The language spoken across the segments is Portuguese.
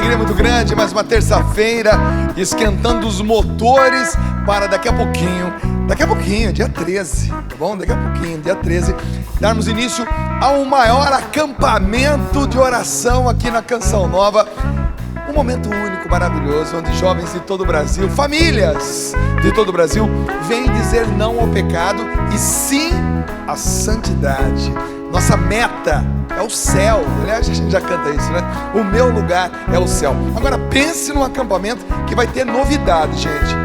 alegria muito grande, mais uma terça-feira, esquentando os motores para daqui a pouquinho, dia 13, tá bom? Daqui a pouquinho, dia 13, darmos início ao maior acampamento de oração aqui na Canção Nova. Um momento único, maravilhoso, onde jovens de todo o Brasil, famílias de todo o Brasil, vêm dizer não ao pecado e sim à santidade. Nossa meta é o céu. Aliás, a gente já canta isso, né? O meu lugar é o céu. Agora pense num acampamento que vai ter novidade, gente.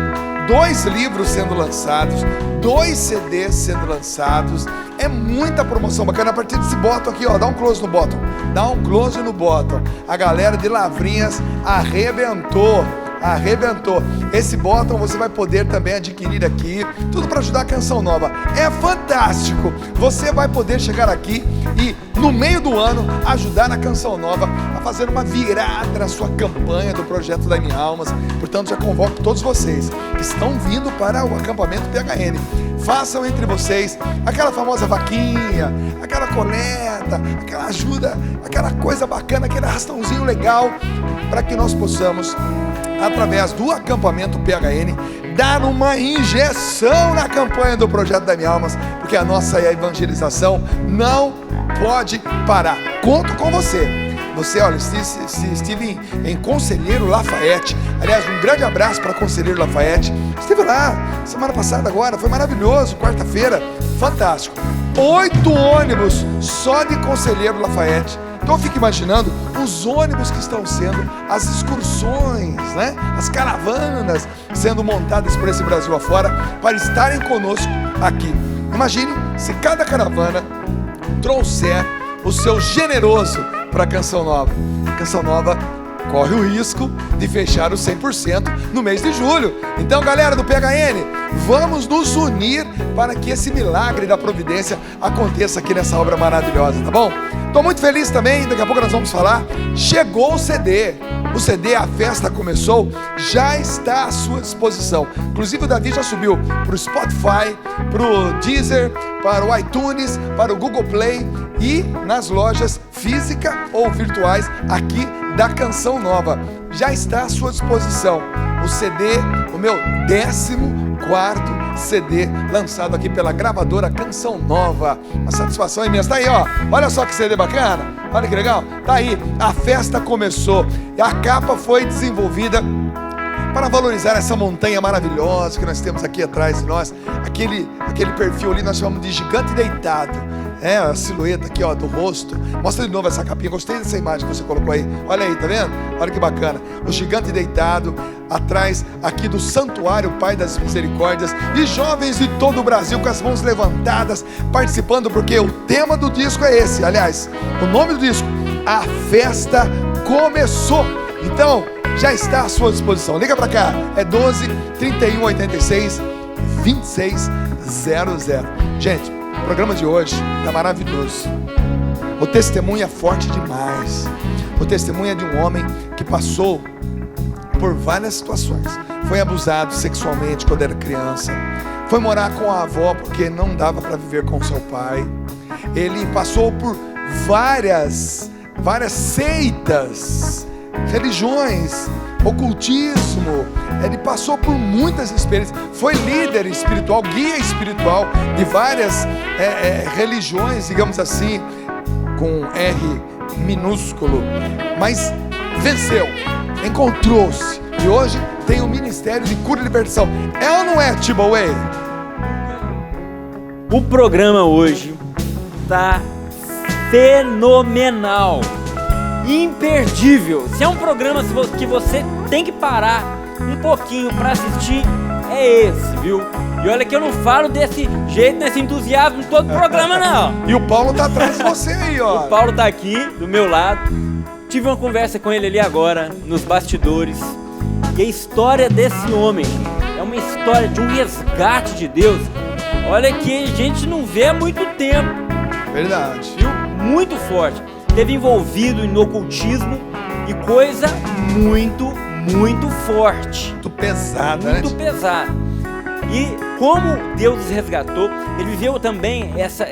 2 livros sendo lançados, 2 CDs sendo lançados. É muita promoção bacana. A partir desse bottom aqui, ó, dá um close no bottom. Dá um close no bottom. A galera de Lavrinhas arrebentou. Esse bottom você vai poder também adquirir aqui, tudo para ajudar a Canção Nova. É fantástico. Você vai poder chegar aqui e no meio do ano ajudar na Canção Nova a fazer uma virada na sua campanha do projeto da Minha Almas. Portanto, já convoco todos vocês que estão vindo para o acampamento PHN. Façam entre vocês aquela famosa vaquinha, aquela coleta, aquela ajuda, aquela coisa bacana, aquele arrastãozinho legal, para que nós possamos, através do acampamento PHN, dar uma injeção na campanha do projeto da Minha Almas, porque a nossa evangelização não pode parar. Conto com você. Você, olha, se estive em Conselheiro Lafayette. Aliás, um grande abraço para Conselheiro Lafayette. Estive lá semana passada agora, foi maravilhoso, quarta-feira, fantástico. 8 ônibus só de Conselheiro Lafayette. Então eu fico imaginando os ônibus que estão sendo, as excursões, né? As caravanas sendo montadas por esse Brasil afora para estarem conosco aqui. Imagine se cada caravana trouxer o seu generoso para a Canção Nova. A Canção Nova corre o risco de fechar os 100% no mês de julho. Então, galera do PHN, vamos nos unir para que esse milagre da providência aconteça aqui nessa obra maravilhosa, tá bom? Estou muito feliz também, daqui a pouco nós vamos falar. Chegou o CD. O CD A Festa Começou já está à sua disposição. Inclusive o Davi já subiu para o Spotify, para o Deezer, para o iTunes, para o Google Play e nas lojas físicas ou virtuais aqui da Canção Nova. Já está à sua disposição o CD, o meu 14º CD lançado aqui pela gravadora Canção Nova. Uma satisfação imensa. Tá aí, ó. Olha só que CD bacana. Olha que legal. Tá aí. A festa começou. E a capa foi desenvolvida para valorizar essa montanha maravilhosa que nós temos aqui atrás de nós. Aquele perfil ali nós chamamos de gigante deitado. É, a silhueta aqui, ó, do rosto. Mostra de novo essa capinha. Gostei dessa imagem que você colocou aí. Olha aí, tá vendo? Olha que bacana. O gigante deitado atrás aqui do Santuário Pai das Misericórdias. E jovens de todo o Brasil com as mãos levantadas, participando, porque o tema do disco é esse. Aliás, o nome do disco, A Festa Começou. Então, já está à sua disposição. Liga pra cá. É 12 31 86 26 00. Gente, o programa de hoje está maravilhoso. O testemunho é forte demais. O testemunho é de um homem que passou por várias situações. Foi abusado sexualmente quando era criança. Foi morar com a avó porque não dava para viver com seu pai. Ele passou por várias seitas, religiões, ocultismo. Ele passou por muitas experiências. Foi líder espiritual, guia espiritual de várias religiões, digamos assim, com R minúsculo. Mas venceu, encontrou-se e hoje tem um ministério de cura e libertação. É ou não é, Tiboway? O programa hoje tá fenomenal, imperdível. Se é um programa que você tem que parar um pouquinho para assistir, é esse, viu? E olha que eu não falo desse jeito, desse entusiasmo em todo o programa, não. E o Paulo tá atrás de você aí, ó. O Paulo tá aqui, do meu lado. Tive uma conversa com ele ali agora, nos bastidores. E a história desse homem é uma história de um resgate de Deus. Olha que a gente não vê há muito tempo. Verdade. Viu? Muito forte. Esteve envolvido no ocultismo e coisa muito forte. Muito pesada, né? Muito pesada. E como Deus os resgatou, ele viveu também essa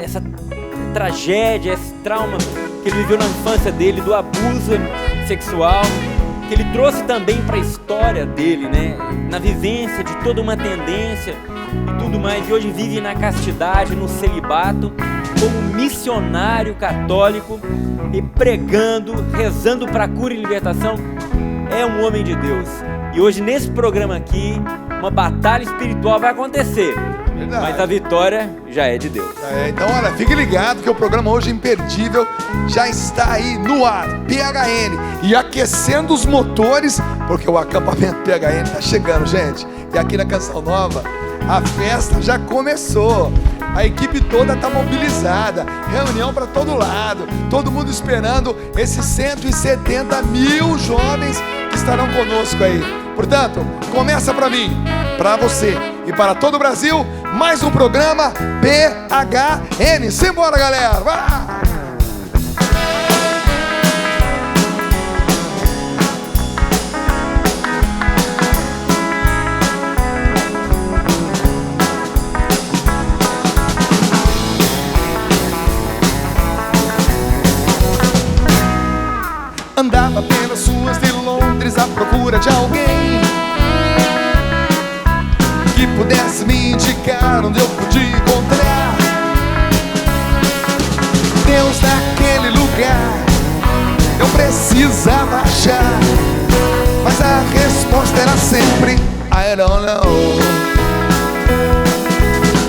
tragédia, esse trauma que ele viveu na infância dele, do abuso sexual. que ele trouxe também para a história dele, né? Na vivência de toda uma tendência e tudo mais, e hoje vive na castidade, no celibato, como missionário católico e pregando, rezando para a cura e libertação. É um homem de Deus. E hoje nesse programa aqui, uma batalha espiritual vai acontecer. Verdade. Mas a vitória já é de Deus. Então olha, fique ligado que o programa hoje imperdível já está aí no ar, PHN, e aquecendo os motores, porque o acampamento PHN está chegando, gente. E aqui na Canção Nova, a festa já começou. A equipe toda está mobilizada, reunião para todo lado, todo mundo esperando esses 170 mil jovens que estarão conosco aí. Portanto, começa para mim, para você e para todo o Brasil, mais um programa PHN. Simbora, galera! Vai lá! Andava pelas ruas de Londres à procura de alguém que pudesse me indicar onde eu podia encontrar Deus naquele lugar. Eu precisava achar, mas a resposta era sempre I don't know.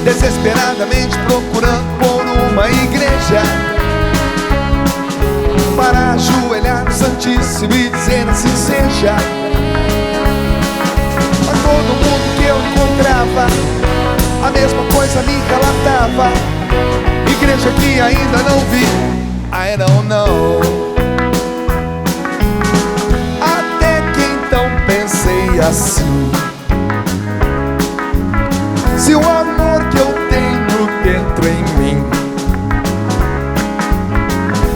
Desesperadamente procurando por uma igreja para ajoelhar no Santíssimo e dizer assim seja. Mas todo mundo que eu encontrava, a mesma coisa me relatava: igreja que ainda não vi, I don't know. Até que então pensei assim: se o amor que eu tenho dentro em mim,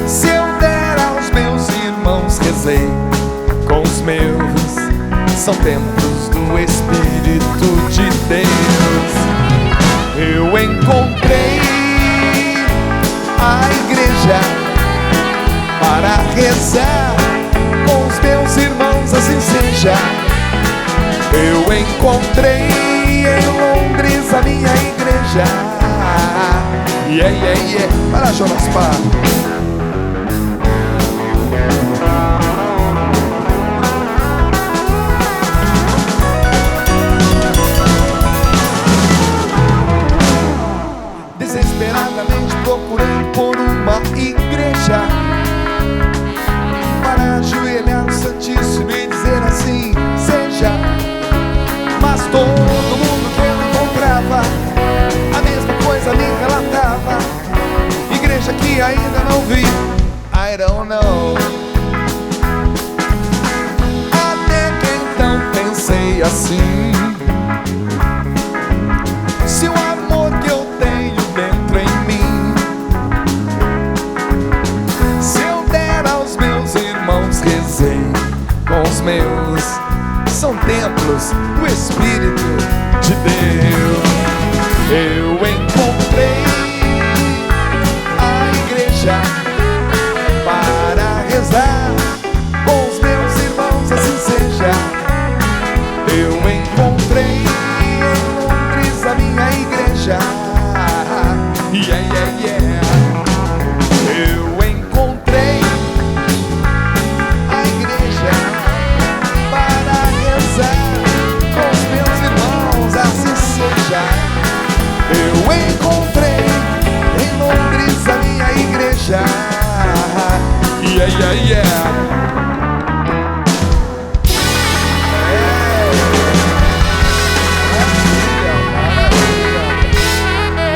se eu der aos meus irmãos, rezei com os meus, são templos do Espírito de Deus. Eu encontrei a igreja para rezar com os meus irmãos, assim seja. Eu encontrei em Londres a minha igreja. Para Jonas Parra. Desesperadamente procurei por uma igreja para ajoelhar no Santíssimo e dizer assim seja. Mas todo mundo que eu encontrava, a mesma coisa me relatava: igreja que ainda não vi, I don't know. Até que então pensei assim: se o amor que eu tenho dentro em mim, se eu der aos meus irmãos, rezei com os meus, são templos do Espírito de Deus. Eu encontrei a igreja para rezar com os meus irmãos, assim seja. Eu encontrei em Londres a minha igreja. Eu encontrei a igreja para rezar com os meus irmãos, assim seja. Eu encontrei em Londres a minha igreja.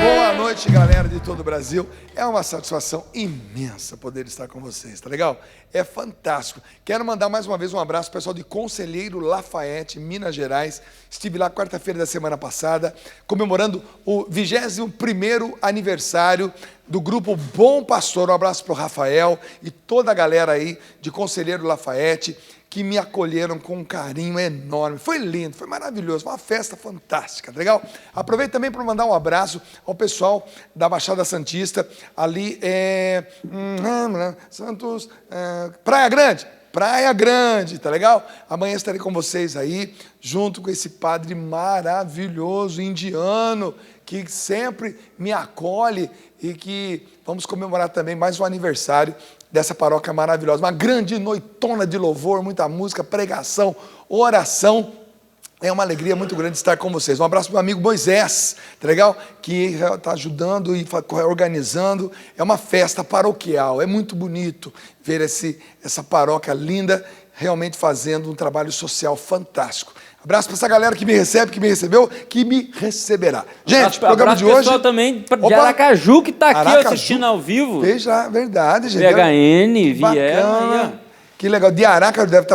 Boa noite, galera de todo o Brasil. É uma satisfação imensa poder estar com vocês, tá legal? É fantástico. Quero mandar mais uma vez um abraço pro pessoal de Conselheiro Lafayette, Minas Gerais. Estive lá quarta-feira da semana passada, comemorando o 21º aniversário do grupo Bom Pastor. Um abraço pro Rafael e toda a galera aí de Conselheiro Lafayette, que me acolheram com um carinho enorme. Foi lindo, foi maravilhoso, foi uma festa fantástica, tá legal? Aproveito também para mandar um abraço ao pessoal da Baixada Santista, ali Santos, Praia Grande. Praia Grande, tá legal? Amanhã estarei com vocês aí, junto com esse padre maravilhoso, indiano, que sempre me acolhe e que vamos comemorar também mais um aniversário dessa paróquia maravilhosa. Uma grande noitona de louvor, muita música, pregação, oração. É uma alegria muito grande estar com vocês. Um abraço para o meu amigo Moisés, tá legal? Que está ajudando e organizando. É uma festa paroquial, é muito bonito ver essa paróquia linda realmente fazendo um trabalho social fantástico. Abraço para essa galera que me recebe, que me recebeu, que me receberá. Gente, o programa de hoje... pessoal também de Aracaju, que está aqui assistindo ao vivo. Veja, verdade, gente. VHN, vieram aí, ó. Que legal. De Araca deve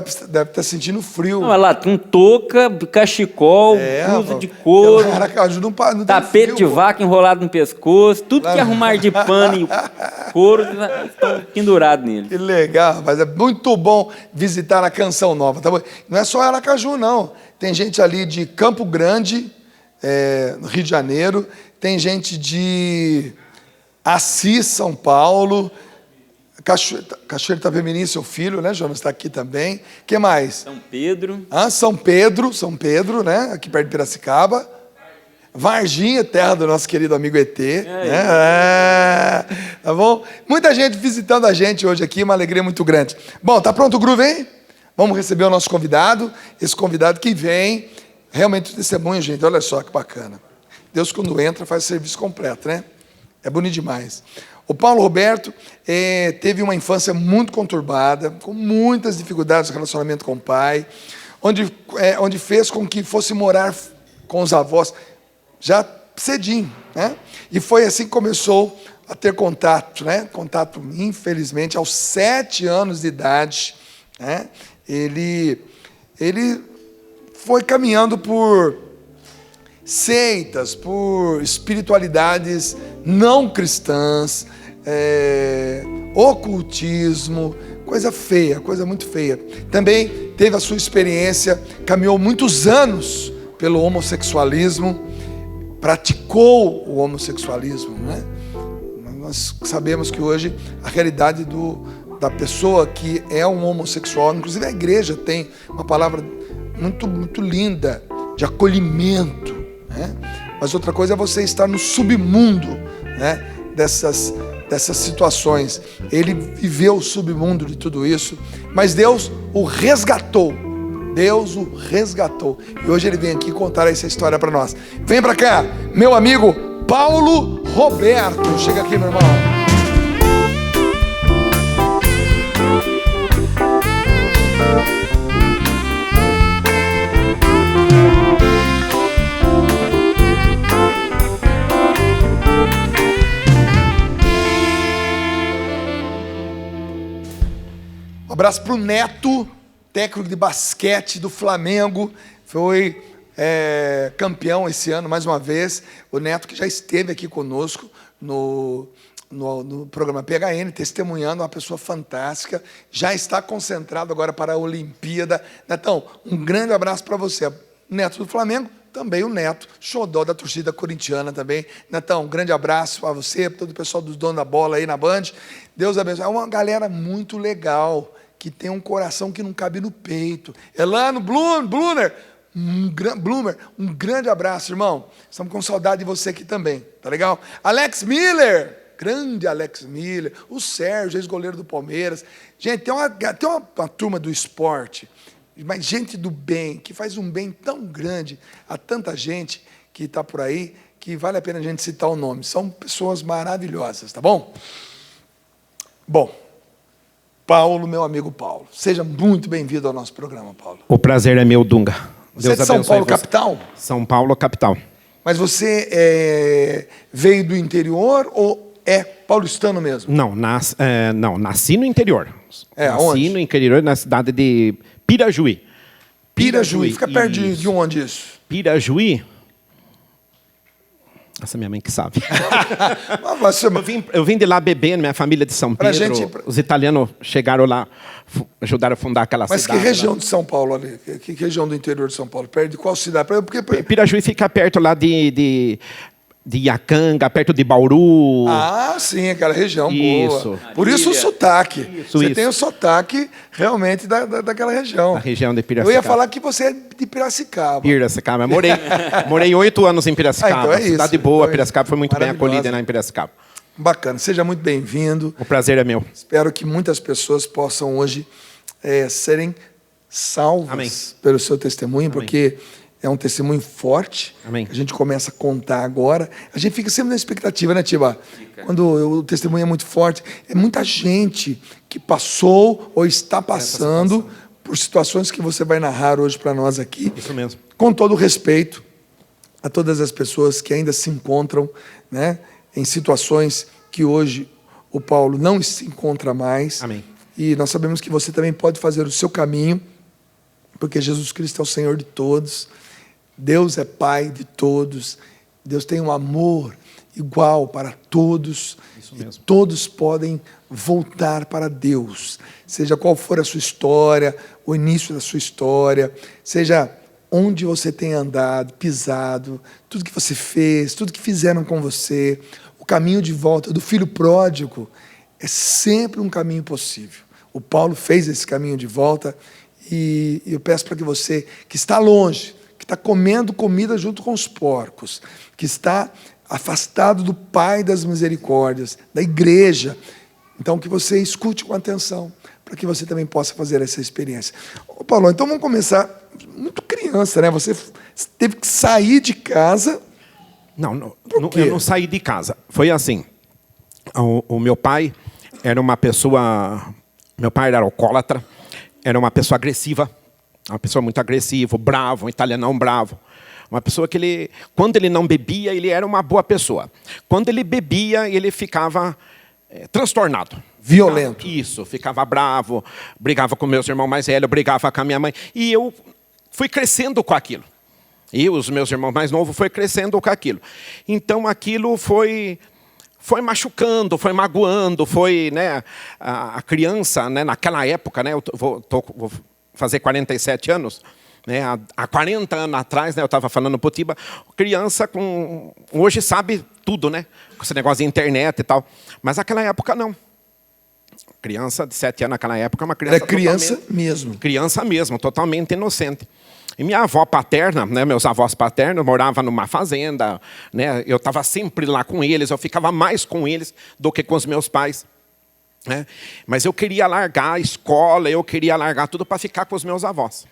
estar sentindo frio. Olha lá, com touca, cachecol, blusa de couro, Aracaju não tapete frio, de vaca enrolado no pescoço, tudo que arrumar de pano e couro estão pendurados nele. Que legal, rapaz. É muito bom visitar a Canção Nova. Tá bom? Não é só Aracaju, não. Tem gente ali de Campo Grande, no Rio de Janeiro. Tem gente de Assis, São Paulo. Cachoeiro Itapemirim, seu filho, né, Jonas? Está aqui também. O que mais? São Pedro. São Pedro, né? Aqui perto de Piracicaba. Varginha, terra do nosso querido amigo ET. Né? Tá bom? Muita gente visitando a gente hoje aqui, uma alegria muito grande. Bom, tá pronto o groove, hein? Vamos receber o nosso convidado. Esse convidado que vem, realmente testemunho, gente. Olha só que bacana. Deus, quando entra, faz o serviço completo, né? É bonito demais. O Paulo Roberto teve uma infância muito conturbada, com muitas dificuldades no relacionamento com o pai, onde fez com que fosse morar com os avós já cedinho, né? E foi assim que começou a ter contato, né? Contato, infelizmente, aos 7 anos de idade, né? Ele foi caminhando por seitas, por espiritualidades não cristãs, ocultismo, coisa feia, coisa muito feia. Também teve a sua experiência, caminhou muitos anos pelo homossexualismo, praticou o homossexualismo, né? Nós sabemos que hoje a realidade da pessoa que é um homossexual, inclusive a igreja tem uma palavra muito, muito linda de acolhimento, né? Mas outra coisa é você estar no submundo, né, dessas situações. Ele viveu o submundo de tudo isso, mas Deus o resgatou. Deus o resgatou. E hoje ele vem aqui contar essa história para nós. Vem para cá, meu amigo Paulo Roberto. Chega aqui, meu irmão. Um abraço para o Neto, técnico de basquete do Flamengo, foi campeão esse ano, mais uma vez. O Neto, que já esteve aqui conosco no programa PHN, testemunhando, uma pessoa fantástica, já está concentrado agora para a Olimpíada. Netão, um grande abraço para você. Neto do Flamengo, também o Neto, xodó da torcida corintiana também. Netão, um grande abraço para você, para todo o pessoal dos donos da bola aí na Band. Deus abençoe. É uma galera muito legal, que tem um coração que não cabe no peito. Elano, Bloomer, um grande abraço, irmão. Estamos com saudade de você aqui também, tá legal? Alex Miller, grande Alex Miller. O Sérgio, ex-goleiro do Palmeiras. Gente, tem uma turma do esporte, mas gente do bem, que faz um bem tão grande a tanta gente que está por aí, que vale a pena a gente citar o nome. São pessoas maravilhosas, tá bom? Bom, Paulo, meu amigo Paulo, seja muito bem-vindo ao nosso programa, Paulo. O prazer é meu, Dunga. Você é de São Paulo, capital? São Paulo, capital. Mas você veio do interior ou é paulistano mesmo? Não, nasci no interior. Nasci onde? no interior, na cidade de Pirajuí. Pirajuí. Fica perto de onde isso? Pirajuí? Essa minha mãe que sabe. eu vim de lá bebendo, minha família de São Pedro. Os italianos chegaram lá, ajudaram a fundar aquela cidade. Mas que região de São Paulo ali? Que região do interior de São Paulo? Perto de qual cidade? Pirajuí fica perto lá de Iacanga, perto de Bauru. Ah, sim, aquela região Isso. boa. Por isso o sotaque. Você Isso. tem o sotaque realmente daquela região. A região de Piracicaba. Eu ia falar que você é de Piracicaba. Piracicaba. Morei 8 anos em Piracicaba. Ah, então é isso. Cidade boa, Então é Piracicaba foi muito bem maravilhosa. acolhida em Piracicaba. Bacana, seja muito bem-vindo. O prazer é meu. Espero que muitas pessoas possam hoje serem salvas Amém. pelo seu testemunho, Amém. porque é um testemunho forte. Amém. A gente começa a contar agora. A gente fica sempre na expectativa, né, Tiba? Quando o testemunho é muito forte, é muita gente que passou ou está passando por situações que você vai narrar hoje para nós aqui. Isso mesmo. Com todo o respeito a todas as pessoas que ainda se encontram, né, em situações que hoje o Paulo não se encontra mais. Amém. E nós sabemos que você também pode fazer o seu caminho, porque Jesus Cristo é o Senhor de todos, Deus é Pai de todos, Deus tem um amor igual para todos, e todos podem voltar para Deus, seja qual for a sua história, o início da sua história, seja onde você tem andado, pisado, tudo que você fez, tudo que fizeram com você, o caminho de volta do filho pródigo é sempre um caminho possível. O Paulo fez esse caminho de volta e eu peço para que você, que está longe, que está comendo comida junto com os porcos, que está afastado do Pai das misericórdias, da igreja, então que você escute com atenção, para que você também possa fazer essa experiência. Ô Paulo, então vamos começar, muito criança, né? Você teve que sair de casa. Não, Por quê? eu não saí de casa. Foi assim, o meu pai era uma pessoa... Meu pai era alcoólatra, era uma pessoa agressiva, uma pessoa muito agressiva, bravo, um italianão bravo. Uma pessoa que quando ele não bebia, ele era uma boa pessoa. Quando ele bebia, ele ficava transtornado. Violento. Isso, ficava bravo, brigava com meus irmãos mais velhos, brigava com a minha mãe. E eu fui crescendo com aquilo. E os meus irmãos mais novos foi crescendo com aquilo. Então aquilo foi machucando, foi magoando, foi, né, a criança, né, naquela época, né, eu vou fazer 47 anos, né, há 40 anos atrás, né, eu estava falando para o Tiba, criança hoje sabe tudo, né, com esse negócio de internet e tal, mas naquela época não. Criança de 7 anos naquela época é uma criança. Era criança mesmo. Criança mesmo, totalmente inocente. E minha avó paterna, né, meus avós paternos, moravam numa fazenda, né, eu estava sempre lá com eles, eu ficava mais com eles do que com os meus pais. Né? Mas eu queria largar a escola, eu queria largar tudo para ficar com os meus avós.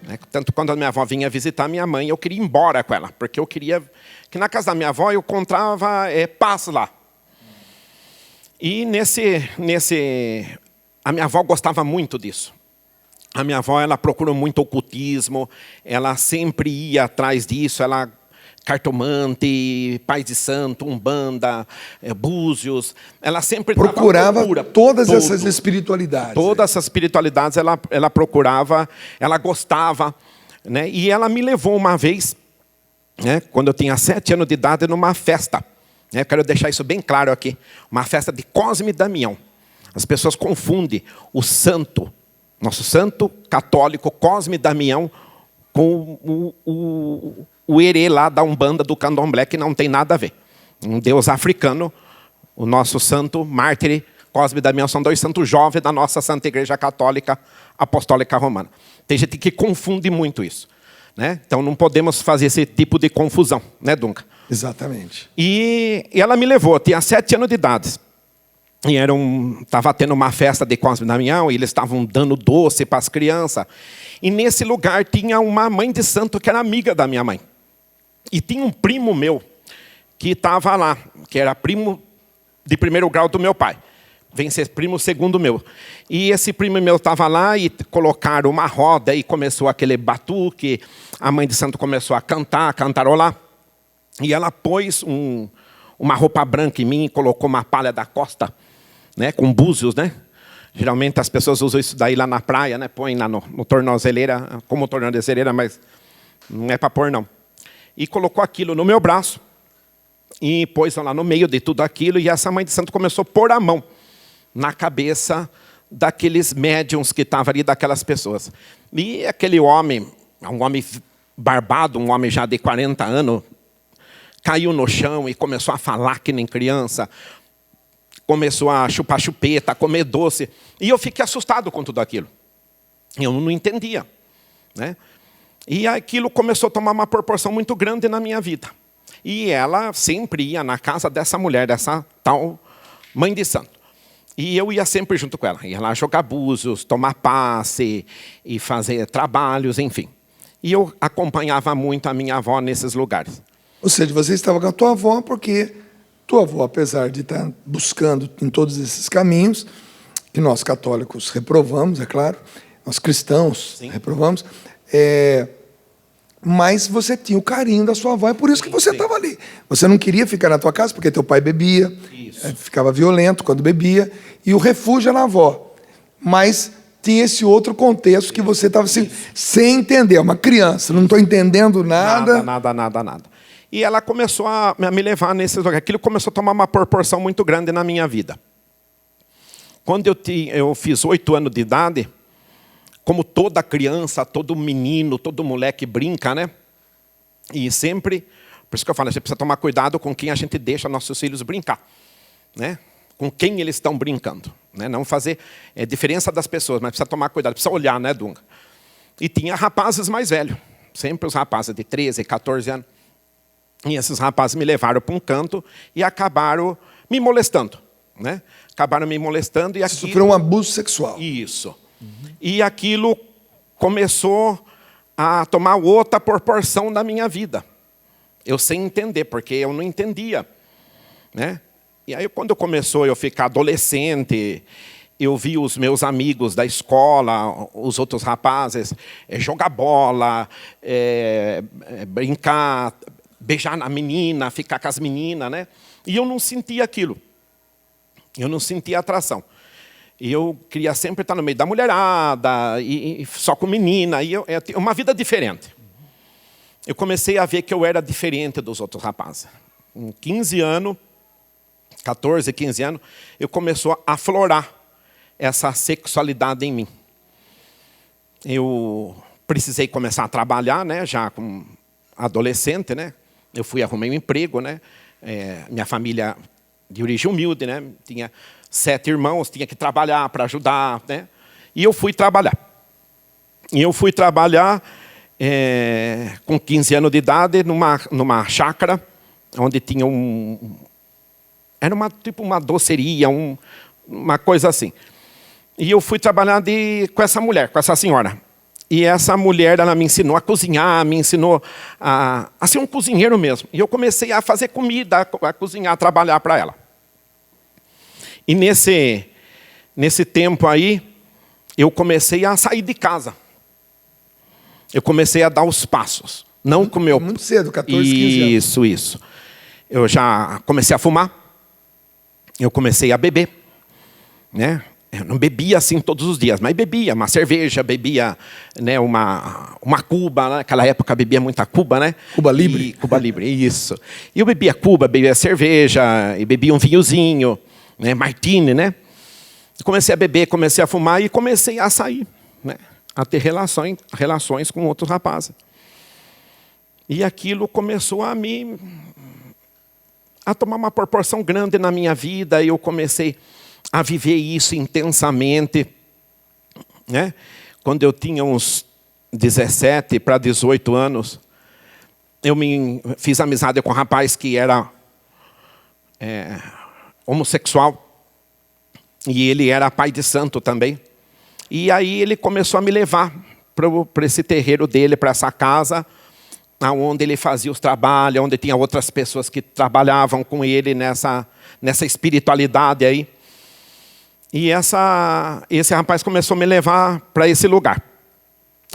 Né? Tanto quando a minha avó vinha visitar minha mãe, eu queria ir embora com ela, porque eu queria que na casa da minha avó eu encontrava paz lá. E a minha avó gostava muito disso. A minha avó, ela procurou muito ocultismo, ela sempre ia atrás disso, ela cartomante, pai de santo, umbanda, búzios, ela sempre procurava todas essas espiritualidades. Todas essas espiritualidades ela procurava, ela gostava, né? E ela me levou uma vez, né, quando eu tinha 7 anos de idade, numa festa. Eu quero deixar isso bem claro aqui, uma festa de Cosme e Damião. As pessoas confundem o santo, nosso santo católico Cosme e Damião, com o herê lá da Umbanda do Candomblé, que não tem nada a ver. Um deus africano, o nosso santo mártir Cosme e Damião são 2 santos jovens da nossa Santa Igreja Católica Apostólica Romana. Tem gente que confunde muito isso. Né? Então não podemos fazer esse tipo de confusão, né, Dunca? Exatamente. E ela me levou, eu tinha 7 anos de idade. E estava tendo uma festa de Cosme e Damião, e eles estavam dando doce para as crianças. E nesse lugar tinha uma mãe de santo que era amiga da minha mãe. E tinha um primo meu que estava lá, que era primo de 1º grau do meu pai. Vem ser primo segundo meu. E esse primo meu estava lá e colocaram uma roda e começou aquele batuque. A mãe de santo começou a cantarolar. E ela pôs uma roupa branca em mim e colocou uma palha da costa, né, com búzios, né? Geralmente as pessoas usam isso daí lá na praia, né? Põem lá no tornozeleira, como tornozeleira, mas não é para pôr não. E colocou aquilo no meu braço e pôs lá no meio de tudo aquilo, e essa mãe de santo começou a pôr a mão na cabeça daqueles médiums que estavam ali, daquelas pessoas. E aquele homem, um homem barbado, um homem já de 40 anos, caiu no chão e começou a falar que nem criança, começou a chupar chupeta, a comer doce. E eu fiquei assustado com tudo aquilo. Eu não entendia, né? E aquilo começou a tomar uma proporção muito grande na minha vida. E ela sempre ia na casa dessa mulher, dessa tal mãe de santo. E eu ia sempre junto com ela. Ia lá jogar búzios, tomar passe e fazer trabalhos, enfim. E eu acompanhava muito a minha avó nesses lugares. Ou seja, você estava com a tua avó porque tua avó, apesar de estar buscando em todos esses caminhos, que nós católicos reprovamos, é claro, nós cristãos reprovamos, mas você tinha o carinho da sua avó, é por isso que você estava ali. Você não queria ficar na tua casa porque teu pai bebia, ficava violento quando bebia, e o refúgio era na avó. Mas tinha esse outro contexto que você estava assim, sem entender, uma criança, não estou entendendo nada. Nada. E ela começou a me levar nesses lugares. Aquilo começou a tomar uma proporção muito grande na minha vida. Quando eu fiz 8 anos de idade, como toda criança, todo menino, todo moleque brinca, né? E sempre, por isso que eu falo, a gente precisa tomar cuidado com quem a gente deixa nossos filhos brincar, né? Com quem eles estão brincando, né? Não fazer diferença das pessoas, mas precisa tomar cuidado, precisa olhar, né, Dunga? E tinha rapazes mais velhos, sempre os rapazes de 13, 14 anos. E esses rapazes me levaram para um canto e acabaram me molestando, né? Acabaram me molestando e aquilo... Sofreu um abuso sexual. Isso. E aquilo começou a tomar outra proporção da minha vida. Eu sem entender, porque eu não entendia, né? E aí quando começou eu ficar adolescente, eu vi os meus amigos da escola, os outros rapazes, jogar bola, brincar, beijar na menina, ficar com as meninas, né? E eu não sentia aquilo. Eu não sentia atração. E eu queria sempre estar no meio da mulherada, e só com menina. E eu tinha uma vida diferente. Eu comecei a ver que eu era diferente dos outros rapazes. Com 15 anos, 14, 15 anos, eu começou a aflorar essa sexualidade em mim. Eu precisei começar a trabalhar, né? Já como adolescente, né? Eu arrumei um emprego, né? Minha família de origem humilde, né? Tinha 7 irmãos, tinha que trabalhar para ajudar, né? E eu fui trabalhar. Com 15 anos de idade numa chácara, onde tinha era uma doceria, uma coisa assim. E eu fui trabalhar com essa mulher, com essa senhora. E essa mulher, ela me ensinou a cozinhar, me ensinou a ser um cozinheiro mesmo. E eu comecei a fazer comida, a cozinhar, a trabalhar para ela. E nesse tempo aí, eu comecei a sair de casa. Eu comecei a dar os passos. Não com meu... Muito cedo, 14, 15 anos. Isso. Eu já comecei a fumar. Eu comecei a beber, né? Eu não bebia assim todos os dias, mas bebia uma cerveja, bebia, né, uma Cuba, né? Naquela época bebia muita Cuba, né? Cuba Libre. Cuba Libre, isso. E eu bebia Cuba, bebia cerveja, e bebia um vinhozinho, né, Martini, né? Comecei a beber, comecei a fumar e comecei a sair, né? A ter relações com outros rapazes. E aquilo começou a tomar uma proporção grande na minha vida, e eu comecei a viver isso intensamente, né? Quando eu tinha uns 17 para 18 anos, eu fiz amizade com um rapaz que era homossexual, e ele era pai de santo também. E aí ele começou a me levar para esse terreiro dele, para essa casa, onde ele fazia os trabalhos, onde tinha outras pessoas que trabalhavam com ele nessa espiritualidade aí. E esse rapaz começou a me levar para esse lugar.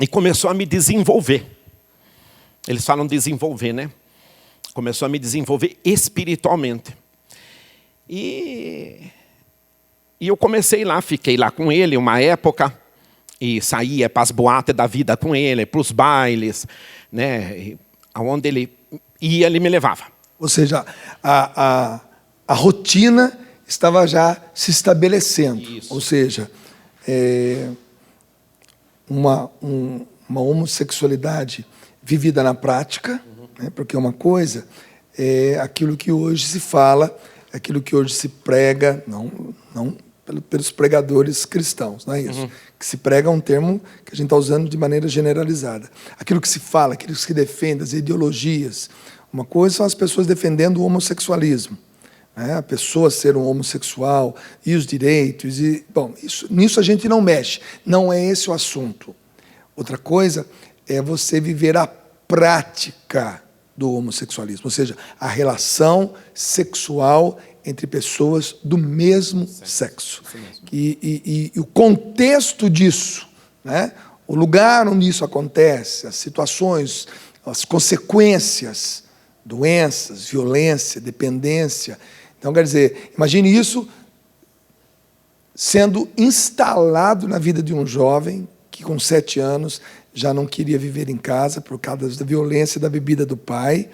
E começou a me desenvolver. Eles falam desenvolver, né? Começou a me desenvolver espiritualmente. E eu comecei lá, fiquei lá com ele uma época. E saía para as boates da vida com ele, para os bailes, né? Aonde ele ia, ele me levava. Ou seja, a rotina estava já se estabelecendo. Isso. Ou seja, uma homossexualidade vivida na prática, né? Porque uma coisa é aquilo que hoje se fala, aquilo que hoje se prega, não pelos pregadores cristãos, não é isso. Que se prega é um termo que a gente está usando de maneira generalizada. Aquilo que se fala, aquilo que se defende, as ideologias. Uma coisa são as pessoas defendendo o homossexualismo, né? A pessoa ser um homossexual e os direitos. Bom, nisso a gente não mexe, não é esse o assunto. Outra coisa é você viver a prática do homossexualismo, ou seja, a relação sexual entre pessoas do mesmo sexo. E o contexto disso, né? O lugar onde isso acontece, as situações, as consequências, doenças, violência, dependência. Então, quer dizer, imagine isso sendo instalado na vida de um jovem que com 7 anos já não queria viver em casa por causa da violência da bebida do pai,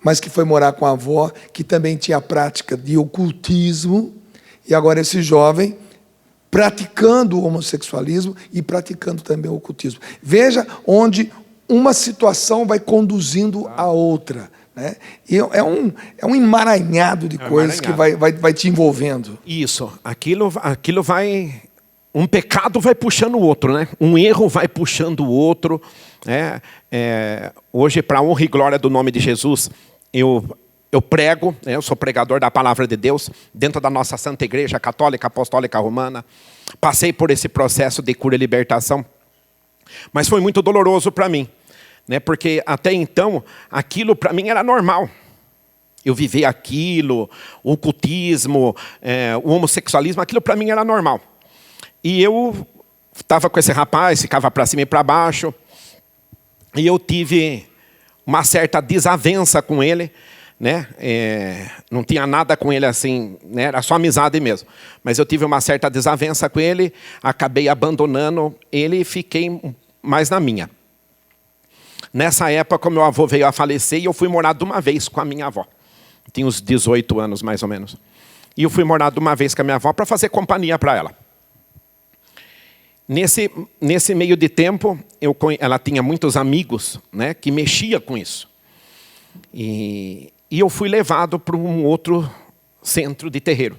mas que foi morar com a avó, que também tinha a prática de ocultismo, e agora esse jovem praticando o homossexualismo e praticando também o ocultismo. Veja onde uma situação vai conduzindo a outra, né? E é um emaranhado de coisas que vai te envolvendo. Isso, aquilo vai... Um pecado vai puxando o outro, né? Um erro vai puxando o outro. Hoje, para a honra e glória do nome de Jesus, eu prego, né? Eu sou pregador da palavra de Deus, dentro da nossa Santa Igreja Católica, Apostólica Romana. Passei por esse processo de cura e libertação, mas foi muito doloroso para mim, né? Porque até então, aquilo para mim era normal. Eu vivia aquilo, o ocultismo, o homossexualismo, aquilo para mim era normal. E eu estava com esse rapaz, ficava para cima e para baixo, e eu tive uma certa desavença com ele, né? Não tinha nada com ele assim, né? Era só amizade mesmo. Mas eu tive uma certa desavença com ele, acabei abandonando ele e fiquei mais na minha. Nessa época, meu avô veio a falecer e eu fui morar de uma vez com a minha avó. Tinha uns 18 anos, mais ou menos. E eu fui morar de uma vez com a minha avó para fazer companhia para ela. Nesse meio de tempo, ela tinha muitos amigos, né, que mexiam com isso. E eu fui levado para um outro centro de terreiro.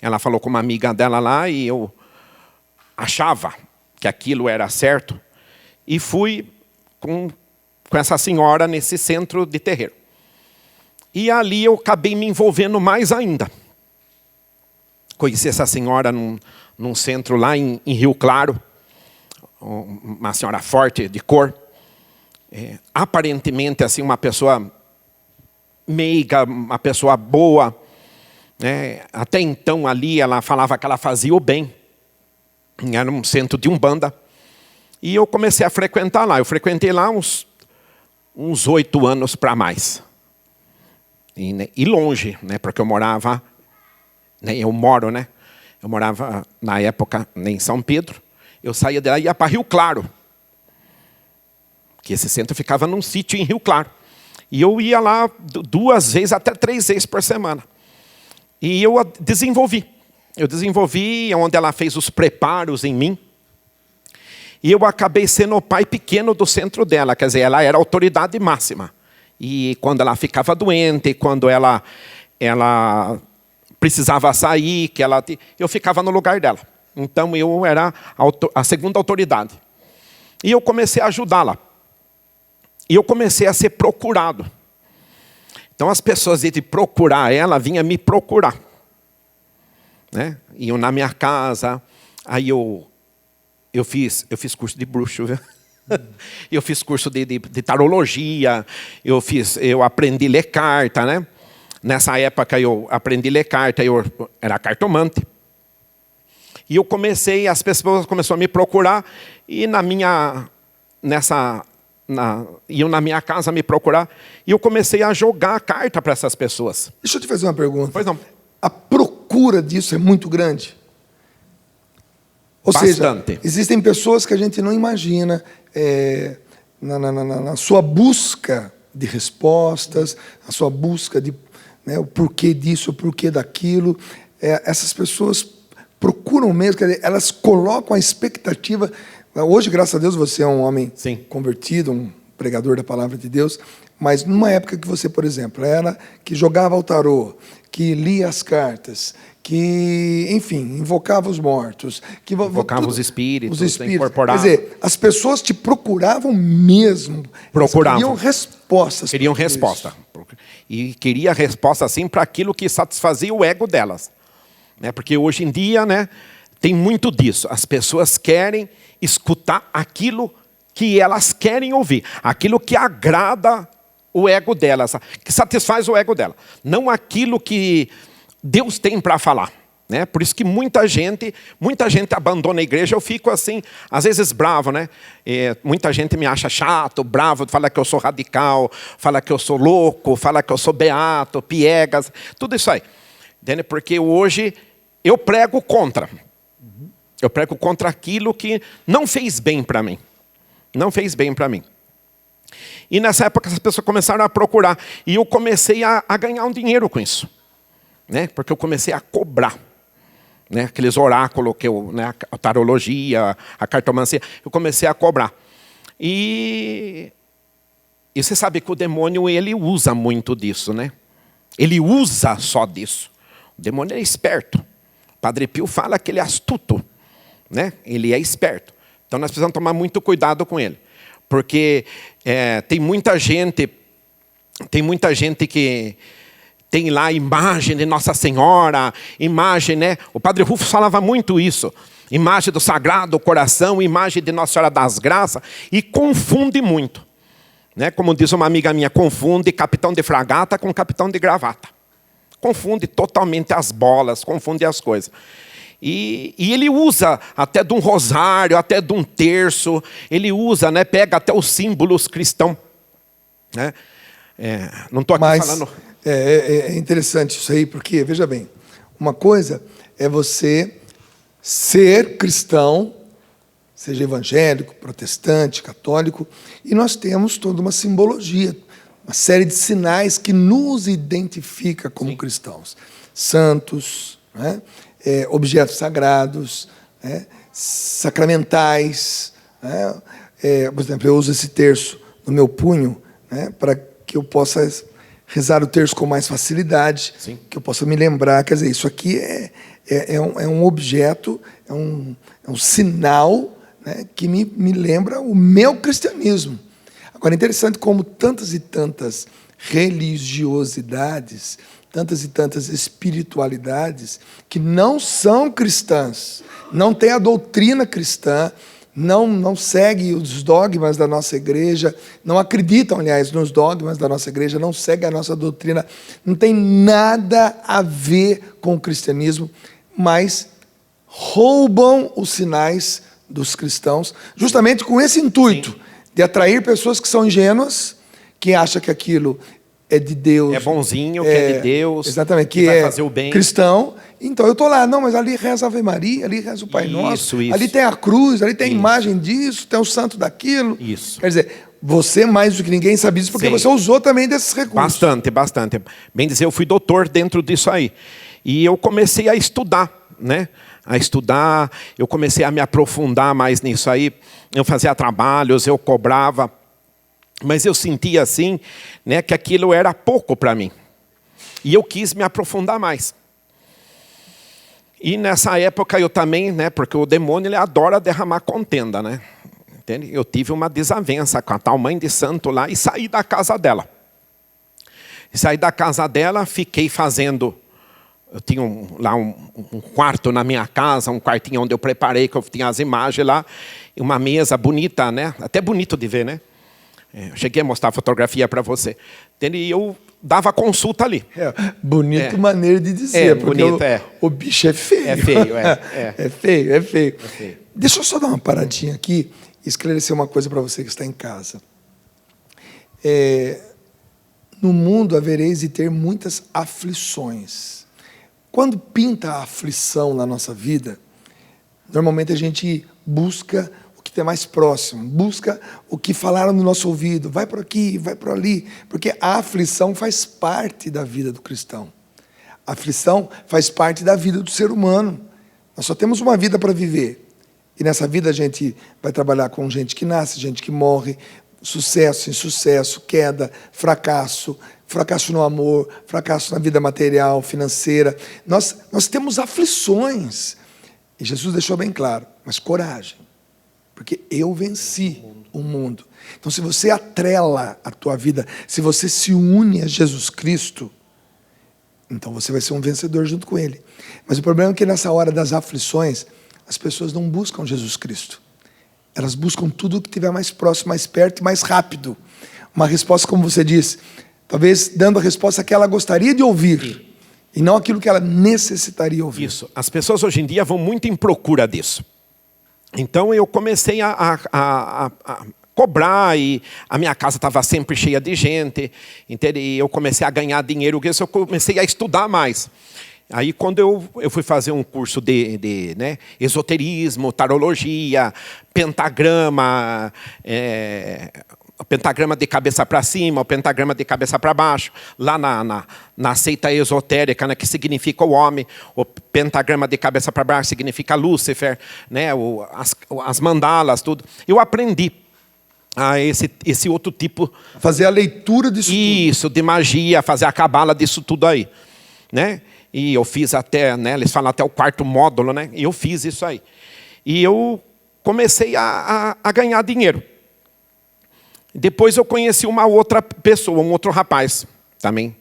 Ela falou com uma amiga dela lá e eu achava que aquilo era certo. E fui com essa senhora nesse centro de terreiro. E ali eu acabei me envolvendo mais ainda. Conheci essa senhora num centro lá em Rio Claro, uma senhora forte de cor, aparentemente assim uma pessoa meiga, uma pessoa boa, né? Até então ali ela falava que ela fazia o bem, era um centro de umbanda, e eu comecei a frequentar lá. Eu frequentei lá uns 8 anos para mais, e longe, né? Porque eu morava, né? Eu morava, na época, em São Pedro. Eu saía de lá e ia para Rio Claro. Que esse centro ficava num sítio em Rio Claro. E eu ia lá 2 vezes, até 3 vezes por semana. E eu desenvolvi. Eu desenvolvi onde ela fez os preparos em mim. E eu acabei sendo o pai pequeno do centro dela. Quer dizer, ela era a autoridade máxima. E quando ela ficava doente, quando ela precisava sair, eu ficava no lugar dela. Então eu era a segunda autoridade. E eu comecei a ajudá-la. E eu comecei a ser procurado. Então as pessoas de procurar ela, vinham me procurar, né? Iam na minha casa. Aí eu fiz curso de bruxo, viu? Eu fiz curso de tarologia. Eu aprendi a ler carta, né? Nessa época eu aprendi a ler carta, eu era cartomante. E eu comecei, as pessoas começaram a me procurar, e iam na minha casa me procurar, e eu comecei a jogar carta para essas pessoas. Deixa eu te fazer uma pergunta. Pois não. A procura disso é muito grande? Ou Bastante. seja, existem pessoas que a gente não imagina na sua busca de respostas, na sua busca de, né, o porquê disso, o porquê daquilo. Essas pessoas procuram mesmo, quer dizer, elas colocam a expectativa. Hoje, graças a Deus, você é um homem convertido, um pregador da palavra de Deus, mas numa época que você, por exemplo, era que jogava o tarô, que lia as cartas, que, enfim, invocava os mortos, que Invocava os espíritos, incorporava. Quer dizer, as pessoas te procuravam mesmo. Procuravam. Queriam respostas. Queriam resposta. E queria resposta, assim, para aquilo que satisfazia o ego delas. Né? Porque hoje em dia, né, tem muito disso. As pessoas querem escutar aquilo que elas querem ouvir. Aquilo que agrada o ego delas, que satisfaz o ego dela. Não aquilo que Deus tem para falar. Né? Por isso que muita gente abandona a igreja. Eu fico assim, às vezes bravo, né? Muita gente me acha chato, bravo, fala que eu sou radical, fala que eu sou louco, fala que eu sou beato, piegas, tudo isso aí. Entende? Porque hoje eu prego contra. Eu prego contra aquilo que não fez bem para mim. Não fez bem para mim. E nessa época as pessoas começaram a procurar. E eu comecei a ganhar um dinheiro com isso. Né? Porque eu comecei a cobrar. Né? Aqueles oráculos, né? A tarologia, a cartomancia, eu comecei a cobrar. E você sabe que o demônio, ele usa muito disso, né? Ele usa só disso. O demônio é esperto. O Padre Pio fala que ele é astuto, né? Ele é esperto. Então nós precisamos tomar muito cuidado com ele. Porque tem muita gente que tem lá a imagem de Nossa Senhora, imagem, né? O Padre Rufo falava muito isso. Imagem do Sagrado Coração, imagem de Nossa Senhora das Graças, e confunde muito. Né? Como diz uma amiga minha, confunde capitão de fragata com capitão de gravata. Confunde totalmente as bolas, confunde as coisas. E ele usa até de um rosário, até de um terço, ele usa, né? Pega até os símbolos cristãos. Né? Não estou aqui falando... É interessante isso aí, porque, veja bem, uma coisa é você ser cristão, seja evangélico, protestante, católico, e nós temos toda uma simbologia, uma série de sinais que nos identifica como cristãos. Santos, né? Objetos sagrados, né? Sacramentais. Né? Por exemplo, eu uso esse terço no meu punho, né? Para que eu possa rezar o terço com mais facilidade, sim, que eu possa me lembrar. Quer dizer, isso aqui é um objeto, é um sinal, né, que me lembra o meu cristianismo. Agora, é interessante como tantas e tantas religiosidades, tantas e tantas espiritualidades que não são cristãs, não têm a doutrina cristã, não seguem os dogmas da nossa igreja, não acreditam, aliás, nos dogmas da nossa igreja, não seguem a nossa doutrina, não tem nada a ver com o cristianismo, mas roubam os sinais dos cristãos, justamente com esse intuito, sim, de atrair pessoas que são ingênuas, que acham que aquilo é de Deus. É bonzinho, que é de Deus. Exatamente, que vai fazer o bem. Cristão. Então eu estou lá, não, mas ali reza a Ave Maria, ali reza o Pai Nosso, ali tem a cruz, ali tem a imagem disso, tem o santo daquilo. Isso. Quer dizer, você mais do que ninguém sabe isso, porque, sim, você usou também desses recursos. Bastante. Bem dizer, eu fui doutor dentro disso aí. E eu comecei a estudar, né? Eu comecei a me aprofundar mais nisso aí. Eu fazia trabalhos, eu cobrava. Mas eu sentia assim, né, que aquilo era pouco para mim. E eu quis me aprofundar mais. E nessa época eu também, né, porque o demônio, ele adora derramar contenda, né? Entende? Eu tive uma desavença com a tal mãe de santo lá e saí da casa dela. Fiquei fazendo... Eu tinha lá um quarto na minha casa, um quartinho onde eu preparei, que eu tinha as imagens lá, e uma mesa bonita, né? Até bonito de ver, né? Eu cheguei a mostrar a fotografia para você. E eu dava consulta ali. Bonito maneira de dizer, porque bonito, o bicho é feio. É feio, É feio. Deixa eu só dar uma paradinha aqui e esclarecer uma coisa para você que está em casa. No mundo havereis de ter muitas aflições. Quando pinta a aflição na nossa vida, normalmente a gente busca o que é mais próximo, busca o que falaram no nosso ouvido, vai por aqui, vai por ali, porque a aflição faz parte da vida do cristão. A aflição faz parte da vida do ser humano. Nós só temos uma vida para viver. E nessa vida a gente vai trabalhar com gente que nasce, gente que morre, sucesso, insucesso, queda, fracasso, fracasso no amor, fracasso na vida material, financeira. Nós temos aflições. E Jesus deixou bem claro, mas coragem, porque eu venci o mundo. Então, se você atrela a tua vida, se você se une a Jesus Cristo, então você vai ser um vencedor junto com Ele. Mas o problema é que nessa hora das aflições, as pessoas não buscam Jesus Cristo. Elas buscam tudo que estiver mais próximo, mais perto e mais rápido. Uma resposta, como você disse, talvez dando a resposta que ela gostaria de ouvir, e não aquilo que ela necessitaria ouvir. Isso. As pessoas hoje em dia vão muito em procura disso. Então eu comecei a cobrar, e a minha casa estava sempre cheia de gente, entende? E eu comecei a ganhar dinheiro, porque eu comecei a estudar mais. Aí quando eu fui fazer um curso de esoterismo, tarologia, pentagrama, o pentagrama de cabeça para cima, o pentagrama de cabeça para baixo, lá na seita esotérica, né, que significa o homem, o pentagrama de cabeça para baixo significa Lúcifer, né, as mandalas, tudo. Eu aprendi a esse outro tipo. Fazer a leitura disso tudo. Isso, de magia, fazer a cabala disso tudo aí, né? E eu fiz até, né, eles falam até o 4º módulo, né? E eu fiz isso aí. E eu comecei a ganhar dinheiro. Depois eu conheci uma outra pessoa, um outro rapaz também,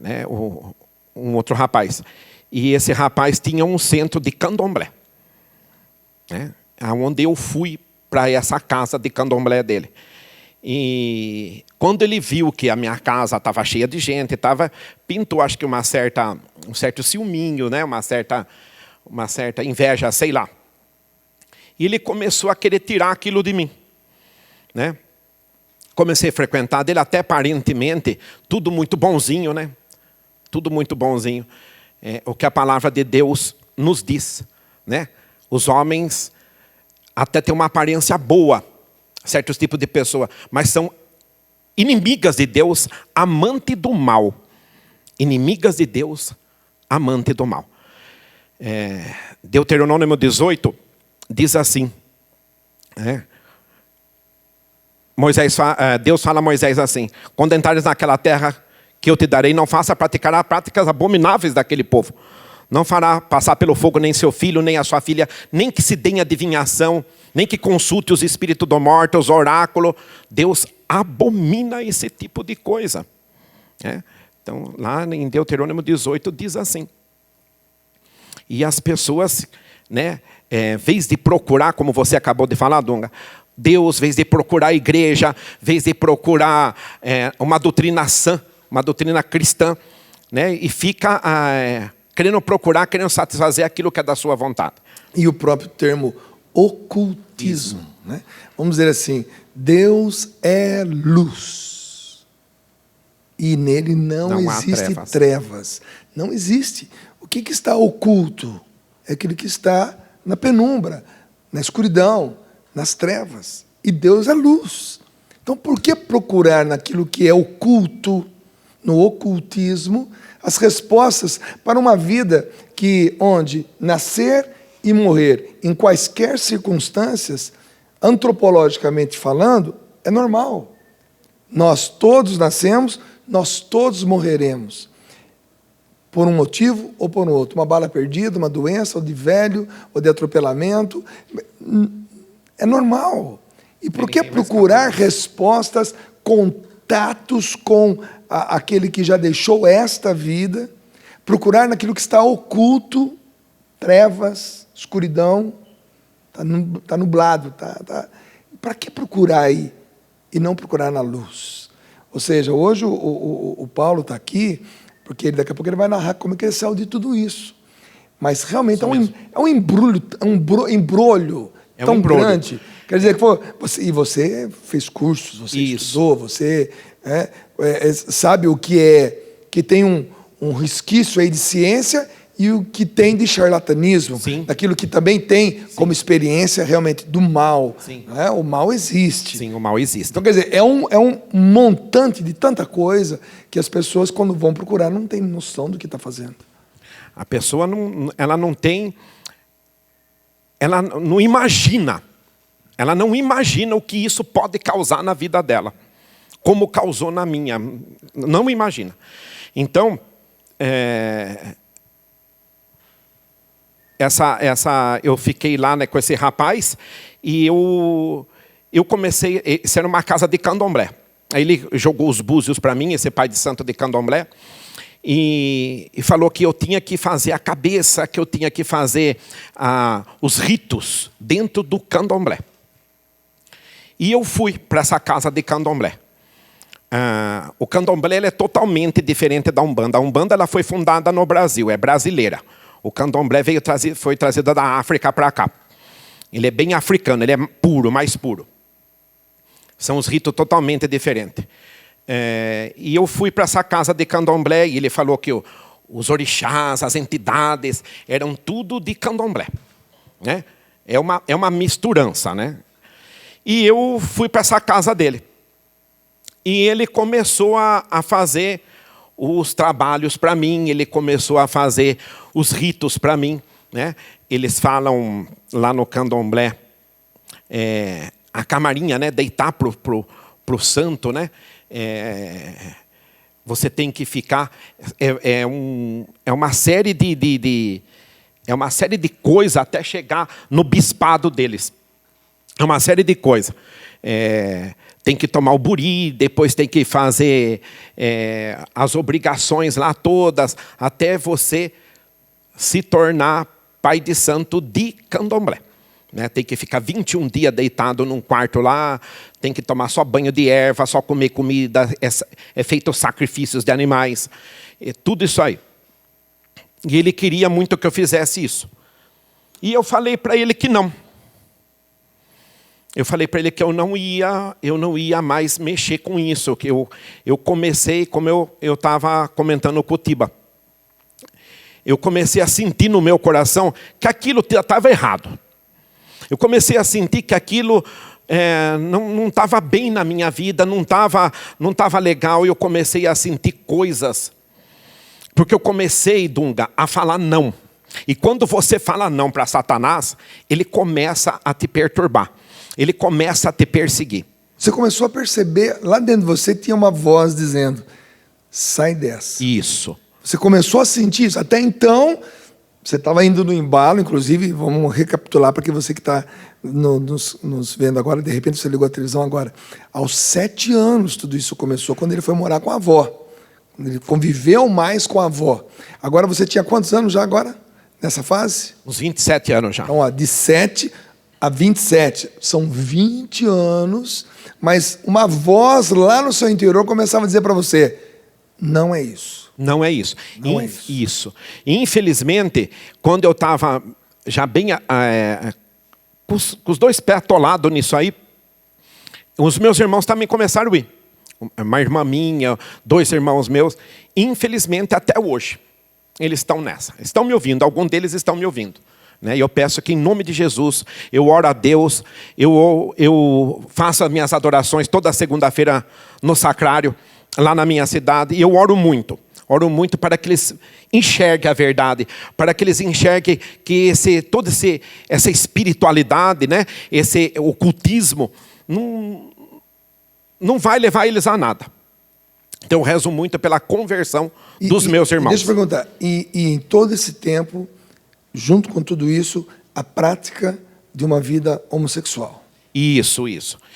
né? Um outro rapaz. E esse rapaz tinha um centro de candomblé, né? Onde eu fui para essa casa de candomblé dele. E quando ele viu que a minha casa estava cheia de gente, pintou, acho que um certo ciúminho, né? uma certa inveja, sei lá. E ele começou a querer tirar aquilo de mim, né? Comecei a frequentar dele, até aparentemente, tudo muito bonzinho, né? Tudo muito bonzinho. O que a palavra de Deus nos diz, né? Os homens até têm uma aparência boa, certos tipos de pessoa, mas são inimigas de Deus, amante do mal. Inimigas de Deus, amante do mal. Deuteronômio 18 diz assim, né? Deus fala a Moisés assim: quando entrares naquela terra que eu te darei, não faça praticar práticas abomináveis daquele povo. Não fará passar pelo fogo nem seu filho, nem a sua filha, nem que se dê em adivinhação, nem que consulte os espíritos do morto, os oráculos. Deus abomina esse tipo de coisa. Então, lá em Deuteronômio 18 diz assim. E as pessoas, né, vez de procurar, como você acabou de falar, Dunga, Deus, vez de procurar a igreja, vez de procurar uma doutrina sã, uma doutrina cristã, né, e fica querendo procurar, querendo satisfazer aquilo que é da sua vontade. E o próprio termo ocultismo, né? Vamos dizer assim, Deus é luz e nele não existe trevas. Não existe. O que está oculto? É aquilo que está na penumbra, na escuridão, nas trevas. E Deus é luz. Então, por que procurar naquilo que é oculto, no ocultismo, as respostas para uma vida onde nascer e morrer, em quaisquer circunstâncias, antropologicamente falando, é normal. Nós todos nascemos, nós todos morreremos. Por um motivo ou por outro. Uma bala perdida, uma doença, ou de velho, ou de atropelamento. É normal. E por que procurar respostas, contatos com aquele que já deixou esta vida? Procurar naquilo que está oculto, trevas, escuridão, está nublado. Para que procurar aí e não procurar na luz? Ou seja, hoje o Paulo está aqui, porque daqui a pouco ele vai narrar como é que ele saiu de tudo isso. Mas realmente é um embrulho tão grande. Quer dizer, você fez cursos, você estudou, você sabe o que que tem um resquício aí de ciência e o que tem de charlatanismo, daquilo que também tem como experiência realmente do mal. Né? O mal existe. Sim, o mal existe. Então, quer dizer, é um montante de tanta coisa que as pessoas, quando vão procurar, não têm noção do que está fazendo. A pessoa ela não imagina Ela não imagina o que isso pode causar na vida dela, como causou na minha. Não imagina. Então, eu fiquei lá, né, com esse rapaz e eu comecei. Isso era uma casa de candomblé. Aí ele jogou os búzios para mim, esse pai de santo de candomblé, e falou que eu tinha que fazer a cabeça, que eu tinha que fazer os ritos dentro do candomblé. E eu fui para essa casa de candomblé. O candomblé ele é totalmente diferente da Umbanda. A Umbanda ela foi fundada no Brasil, é brasileira. O candomblé foi trazido da África para cá. Ele é bem africano, ele é puro, mais puro. São os ritos totalmente diferentes. E eu fui para essa casa de candomblé e ele falou que os orixás, as entidades, eram tudo de candomblé. Né? É uma misturança. Né? E eu fui para essa casa dele. E ele começou a fazer os trabalhos para mim, ele começou a fazer os ritos para mim. Né? Eles falam lá no candomblé, a camarinha, né? Deitar pro santo, né? Você tem que ficar. É uma série é uma série de coisas até chegar no bispado deles. É uma série de coisas. Tem que tomar o buri, depois tem que fazer as obrigações lá todas, até você se tornar pai de santo de candomblé. Né? Tem que ficar 21 dias deitado num quarto lá, tem que tomar só banho de erva, só comer comida, é feito sacrifícios de animais, tudo isso aí. E ele queria muito que eu fizesse isso. E eu falei para ele que não. Eu falei para ele que eu não ia mais mexer com isso, que eu comecei, como eu estava comentando com o Tiba, eu comecei a sentir no meu coração que aquilo estava errado. Eu comecei a sentir que aquilo não estava bem na minha vida, não estava legal, e eu comecei a sentir coisas. Porque eu comecei, Dunga, a falar não. E quando você fala não para Satanás, ele começa a te perturbar. Ele começa a te perseguir. Você começou a perceber, lá dentro de você tinha uma voz dizendo, sai dessa. Isso. Você começou a sentir isso. Até então, você estava indo no embalo, inclusive, vamos recapitular para que você que está nos vendo agora, de repente você ligou a televisão agora. Aos 7 anos tudo isso começou, quando ele foi morar com a avó. Quando ele conviveu mais com a avó. Agora você tinha quantos anos já agora, nessa fase? Uns 27 anos já. Então, ó, de 7 a 27, são 20 anos, mas uma voz lá no seu interior começava a dizer para você, não é isso. Não é isso. Não é isso. Isso. Infelizmente, quando eu estava já bem com os 2 pés atolados nisso aí, os meus irmãos também começaram a ir. Uma irmã minha, 2 irmãos meus, infelizmente até hoje, eles estão nessa. Estão me ouvindo, alguns deles estão me ouvindo. E eu peço que em nome de Jesus, eu oro a Deus, eu faço as minhas adorações toda segunda-feira no sacrário, lá na minha cidade, e eu oro muito para que eles enxerguem a verdade, para que eles enxerguem que toda essa espiritualidade, né, esse ocultismo, não vai levar eles a nada. Então eu rezo muito pela conversão dos meus irmãos. Deixa eu perguntar, e em todo esse tempo, junto com tudo isso, a prática de uma vida homossexual. Isso.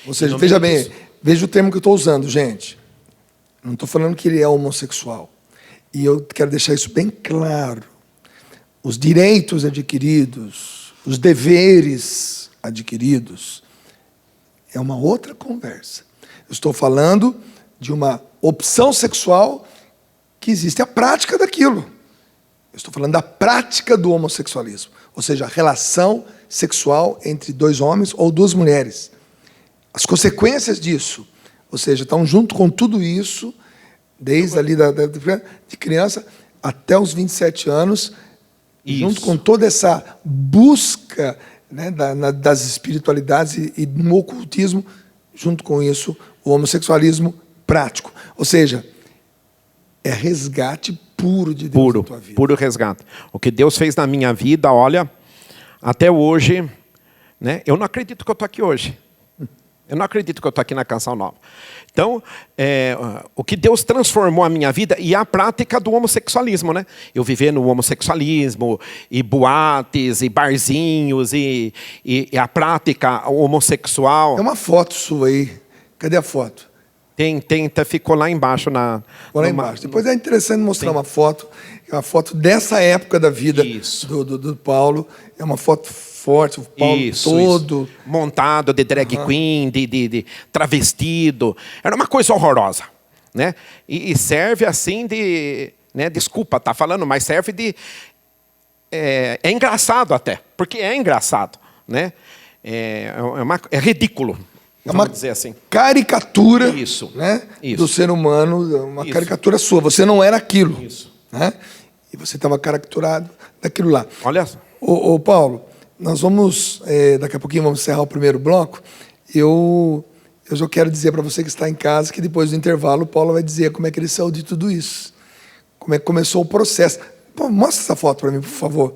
Ou seja, veja bem, veja o termo que eu estou usando, gente. Não estou falando que ele é homossexual. E eu quero deixar isso bem claro. Os direitos adquiridos, os deveres adquiridos, é uma outra conversa. Eu estou falando de uma opção sexual que existe a prática daquilo. Eu estou falando da prática do homossexualismo, ou seja, a relação sexual entre 2 homens ou 2 mulheres. As consequências disso, ou seja, estão junto com tudo isso, desde ali de criança até os 27 anos, isso. Junto com toda essa busca, né, das espiritualidades e no ocultismo, junto com isso, o homossexualismo prático. Ou seja, é resgate puro de Deus na tua vida. Puro resgate. O que Deus fez na minha vida, olha, até hoje, né? Eu não acredito que eu estou aqui hoje. Eu não acredito que eu estou aqui na Canção Nova. Então, o que Deus transformou a minha vida e a prática do homossexualismo, né? Eu viver no homossexualismo, e boates, e barzinhos, e a prática homossexual. Tem uma foto sua aí. Cadê a foto? Ficou lá embaixo. Ficou lá embaixo. Depois é interessante mostrar uma foto. É uma foto dessa época da vida do Paulo. É uma foto forte, o Paulo todo. Montado de drag queen, de travestido. Era uma coisa horrorosa, né? E serve assim de... Né? Desculpa estar falando, mas serve de... É engraçado até, porque é engraçado, né? É ridículo. É uma dizer assim. Caricatura, Isso. Né? Isso. Do ser humano, uma Isso. caricatura sua. Você não era aquilo. Isso. Né? E você estava caricaturado daquilo lá. Olha só. Ô Paulo, nós vamos, daqui a pouquinho vamos encerrar o primeiro bloco. Eu já quero dizer para você que está em casa que depois do intervalo o Paulo vai dizer como é que ele saiu de tudo isso. Como é que começou o processo. Pô, mostra essa foto para mim, por favor.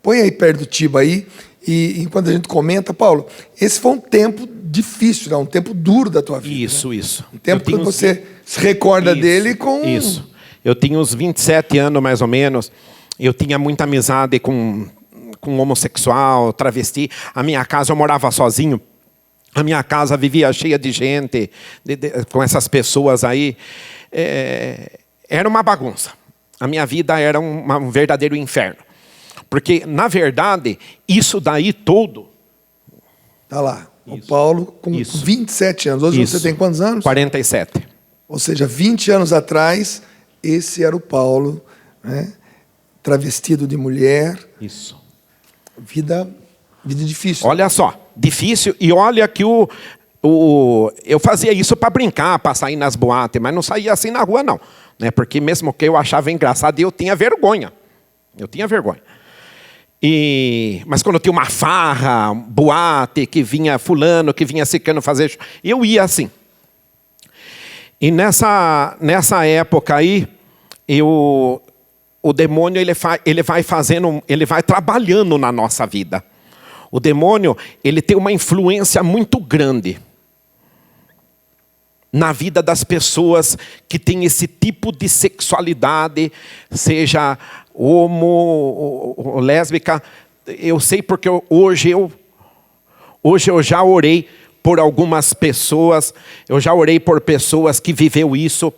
Põe aí perto do Tiba aí. E enquanto a gente comenta, Paulo, esse foi um tempo difícil, né? Um tempo duro da tua vida. Isso, né? isso. Um tempo que você se recorda dele com... Isso. Eu tinha uns 27 anos, mais ou menos. Eu tinha muita amizade com homossexual, travesti. A minha casa, eu morava sozinho. A minha casa vivia cheia de gente, com essas pessoas aí. Era uma bagunça. A minha vida era um verdadeiro inferno. Porque, na verdade, isso daí todo... Tá lá, o Paulo com 27 anos. Hoje você tem quantos anos? 47. Ou seja, 20 anos atrás, esse era o Paulo, né? Travestido de mulher. Isso. Vida difícil. Olha só, difícil. E olha que eu fazia isso para brincar, para sair nas boates, mas não saía assim na rua, não. Né? Porque mesmo que eu achava engraçado, eu tinha vergonha. Eu tinha vergonha. Mas quando tinha uma farra, boate, que vinha fulano, que vinha ciclano fazer... Eu ia assim. E nessa época aí, o demônio ele vai trabalhando na nossa vida. O demônio ele tem uma influência muito grande na vida das pessoas que têm esse tipo de sexualidade, seja homo ou lésbica. Eu sei porque hoje eu já orei por algumas pessoas, eu já orei por pessoas que viveu isso,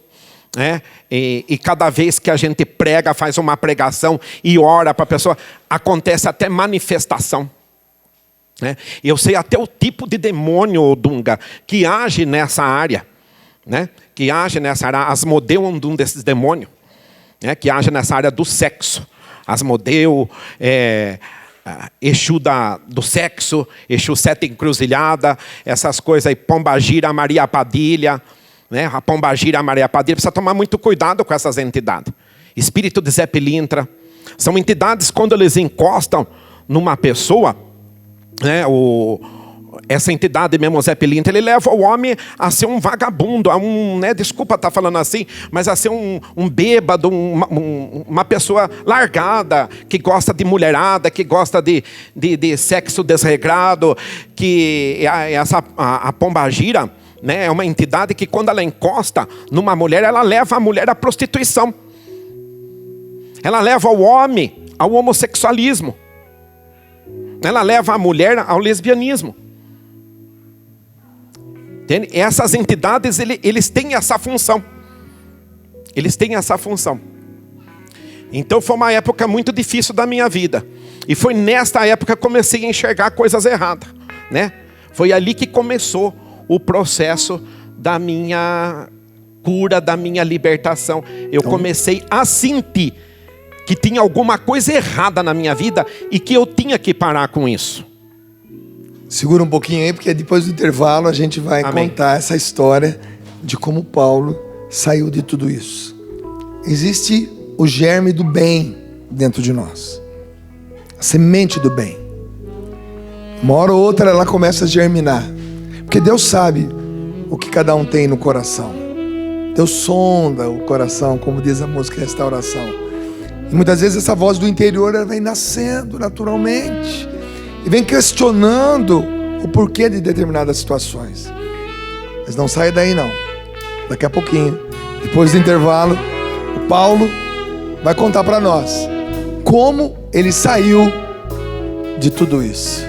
né? E cada vez que a gente prega, faz uma pregação e ora para a pessoa, acontece até manifestação. Né? Eu sei até o tipo de demônio, Dunga, que age nessa área. Né? Que age nessa área, Asmodeu é um desses demônios, né? Que age nessa área do sexo. Asmodeu, Exu do sexo, Exu Sete Encruzilhada, essas coisas aí, Pombagira, Maria Padilha, né? A Pombagira, Maria Padilha, precisa tomar muito cuidado com essas entidades. Espírito de Zé Pilintra, são entidades quando eles encostam numa pessoa, né? Essa entidade mesmo, Zé Pilintra, ele leva o homem a ser um vagabundo, né? Desculpa estar falando assim, mas a ser um bêbado, uma pessoa largada, que gosta de mulherada, que gosta de sexo desregrado, que a Pombagira, né, é uma entidade que quando ela encosta numa mulher, ela leva a mulher à prostituição. Ela leva o homem ao homossexualismo. Ela leva a mulher ao lesbianismo. Entende? Essas entidades, eles têm essa função. Eles têm essa função. Então foi uma época muito difícil da minha vida. E foi nesta época que eu comecei a enxergar coisas erradas. Né? Foi ali que começou o processo da minha cura, da minha libertação. Eu comecei a sentir que tinha alguma coisa errada na minha vida e que eu tinha que parar com isso. Segura um pouquinho aí, porque depois do intervalo a gente vai contar essa história de como Paulo saiu de tudo isso. Existe o germe do bem dentro de nós. A semente do bem. Uma hora ou outra ela começa a germinar. Porque Deus sabe o que cada um tem no coração. Deus sonda o coração, como diz a música Restauração. E muitas vezes essa voz do interior ela vem nascendo naturalmente. e vem questionando o porquê de determinadas situações. Mas não saia daí não. Daqui a pouquinho, depois do intervalo, o Paulo vai contar para nós como ele saiu de tudo isso.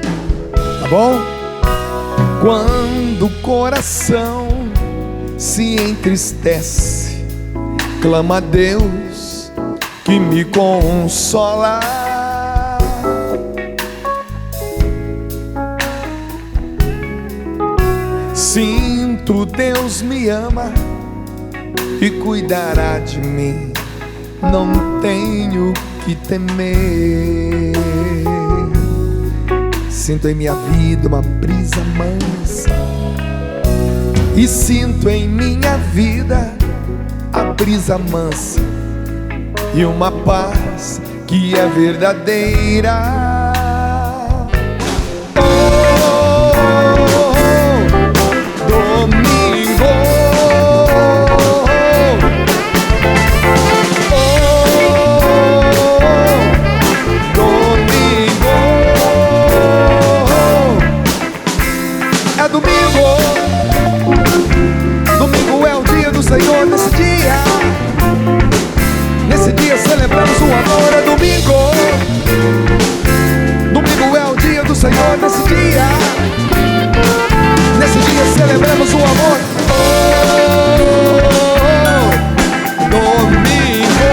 Tá bom? Quando o coração se entristece, clama a Deus que me consola. Sinto Deus me ama e cuidará de mim, não tenho que temer. Sinto em minha vida uma brisa mansa, e sinto em minha vida a brisa mansa e uma paz que é verdadeira. Senhor, nesse dia celebramos o amor, é domingo. Domingo é o dia do Senhor, nesse dia celebramos o amor. Domingo,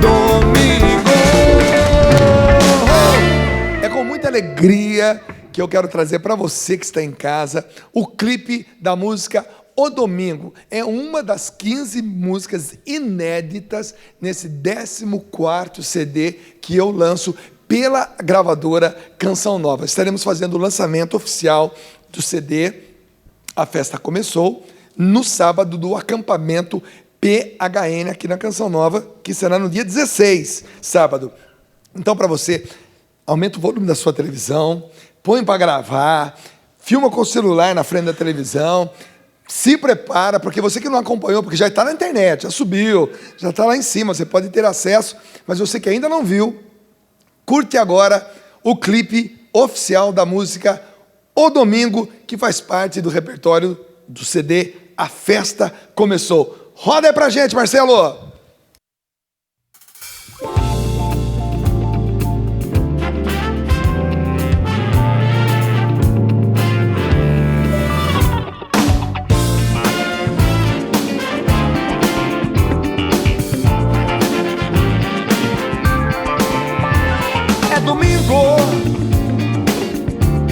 domingo. É com muita alegria que eu quero trazer para você que está em casa o clipe da música O Domingo. É uma das 15 músicas inéditas nesse 14º CD que eu lanço pela gravadora Canção Nova. Estaremos fazendo o lançamento oficial do CD A Festa Começou no sábado do acampamento PHN aqui na Canção Nova, que será no dia 16, sábado. Então, para você, aumenta o volume da sua televisão, põe para gravar, filma com o celular na frente da televisão, se prepara, porque você que não acompanhou, porque já está na internet, já subiu, já está lá em cima, você pode ter acesso, mas você que ainda não viu, curte agora o clipe oficial da música O Domingo, que faz parte do repertório do CD A Festa Começou. Roda aí pra gente, Marcelo!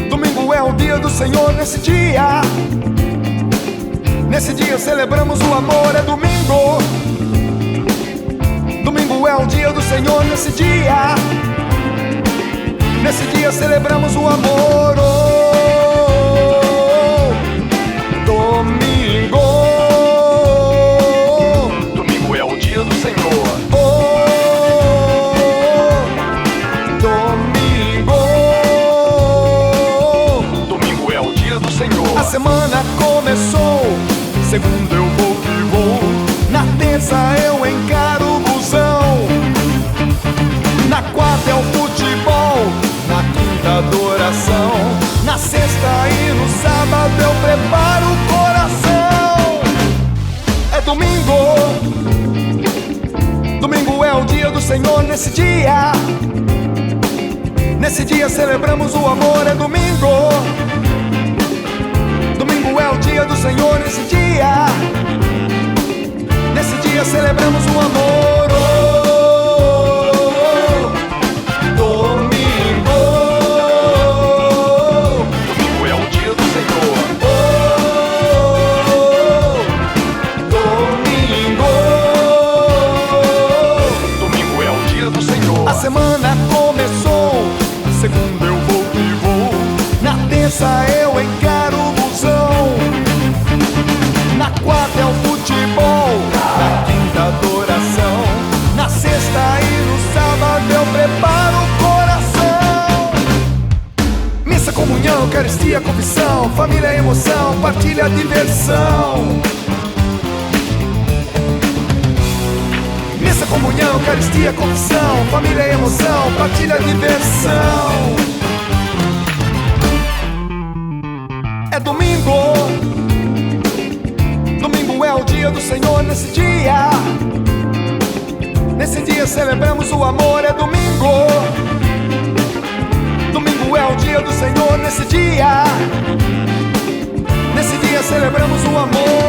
Domingo é o dia do Senhor, nesse dia celebramos o amor, é domingo. Domingo é o dia do Senhor, nesse dia celebramos o amor. Domingo é o dia do Senhor. A semana começou, segunda eu vou que vou, na terça eu encaro o busão, na quarta é o futebol, na quinta adoração, na sexta e no sábado eu preparo o coração. É domingo, domingo é o dia do Senhor, nesse dia celebramos o amor, é domingo. Domingo é o dia do Senhor, nesse dia celebramos o amor. Domingo é o dia do Senhor. Domingo é o dia do Senhor. A semana começou, segunda eu vou que vou, na terça eu encaro o busão, na quarta é o futebol, na quinta adoração, na sexta e no sábado eu preparo o coração. Missa, comunhão, eucaristia, confissão, família, emoção, partilha, diversão. Missa, comunhão, eucaristia, confissão, família é emoção, partilha, diversão. É domingo, domingo é o dia do Senhor. Nesse dia celebramos o amor. É domingo, domingo é o dia do Senhor. Nesse dia celebramos o amor.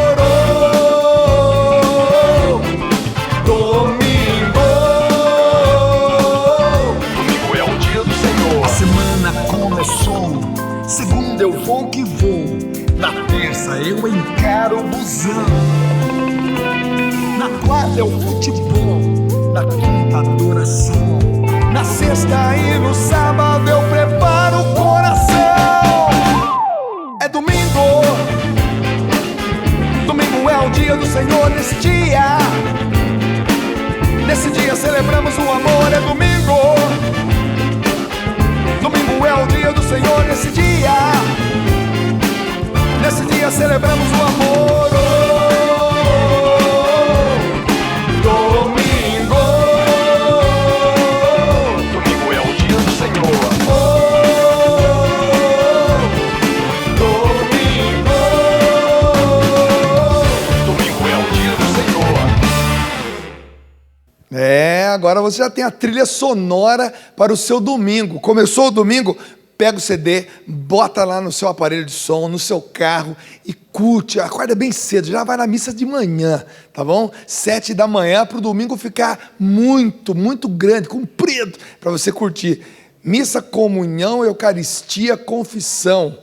Domingo é o dia do Senhor. A semana começou, segunda eu vou que vou, na terça eu encaro o busão, na quarta é o futebol, na quinta adoração, Na sexta e no sábado eu preparo o coração. É domingo, domingo é o dia do Senhor. Nesse dia celebramos o amor. É domingo, domingo é o dia do Senhor. Nesse dia celebramos o amor. Domingo é o dia do Senhor. Domingo é o dia do Senhor. Agora você já tem a trilha sonora para o seu domingo. Começou o domingo? Pega o CD, bota lá no seu aparelho de som, no seu carro e curte. Acorda bem cedo, já vai na missa de manhã, tá bom? 7 da manhã para o domingo ficar muito, muito grande, comprido, para você curtir. Missa, comunhão, eucaristia, confissão.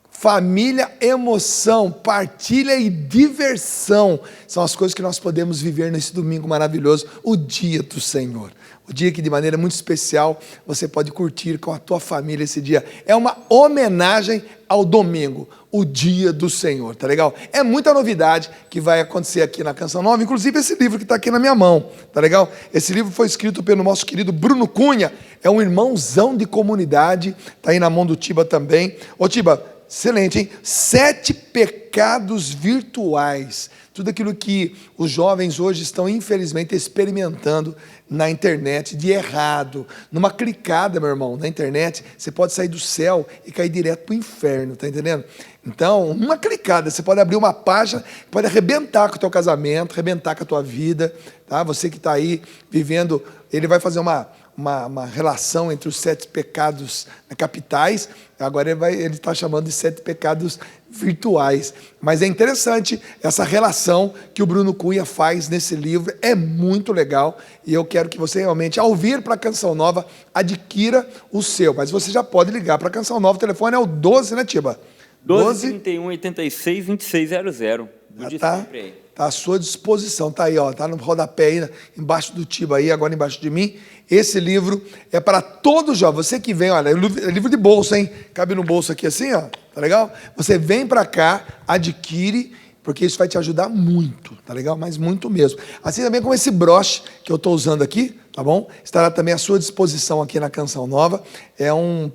Família, emoção, partilha e diversão são as coisas que nós podemos viver nesse domingo maravilhoso, o dia do Senhor. O dia que de maneira muito especial você pode curtir com a tua família esse dia. É uma homenagem ao domingo, o dia do Senhor, tá legal? É muita novidade que vai acontecer aqui na Canção Nova, inclusive esse livro que está aqui na minha mão, tá legal? Esse livro foi escrito pelo nosso querido Bruno Cunha, é um irmãozão de comunidade, tá aí na mão do Tiba também. Ô Tiba, excelente, hein? 7 pecados virtuais. Tudo aquilo que os jovens hoje estão, infelizmente, experimentando na internet de errado. Numa clicada, meu irmão, na internet, você pode sair do céu e cair direto para o inferno, tá entendendo? Então, uma clicada, você pode abrir uma página que pode arrebentar com o teu casamento, arrebentar com a tua vida, tá? Você que está aí vivendo, ele vai fazer uma relação entre os 7 pecados capitais, agora ele está chamando de 7 pecados virtuais. Mas é interessante essa relação que o Bruno Cunha faz nesse livro, é muito legal, e eu quero que você realmente, ao vir para a Canção Nova, adquira o seu. Mas você já pode ligar para a Canção Nova, o telefone é o 12, né, Tiba? 12 31 86 2600. Tá à sua disposição, tá aí, ó, tá no rodapé aí, embaixo do Tiba aí, agora embaixo de mim. Esse livro é para todo jovem. Você que vem, olha, é livro de bolsa, hein? Cabe no bolso aqui assim, ó, tá legal? Você vem para cá, adquire, porque isso vai te ajudar muito, tá legal? Mas muito mesmo. Assim também como esse broche que eu estou usando aqui, tá bom? Estará também à sua disposição aqui na Canção Nova. É um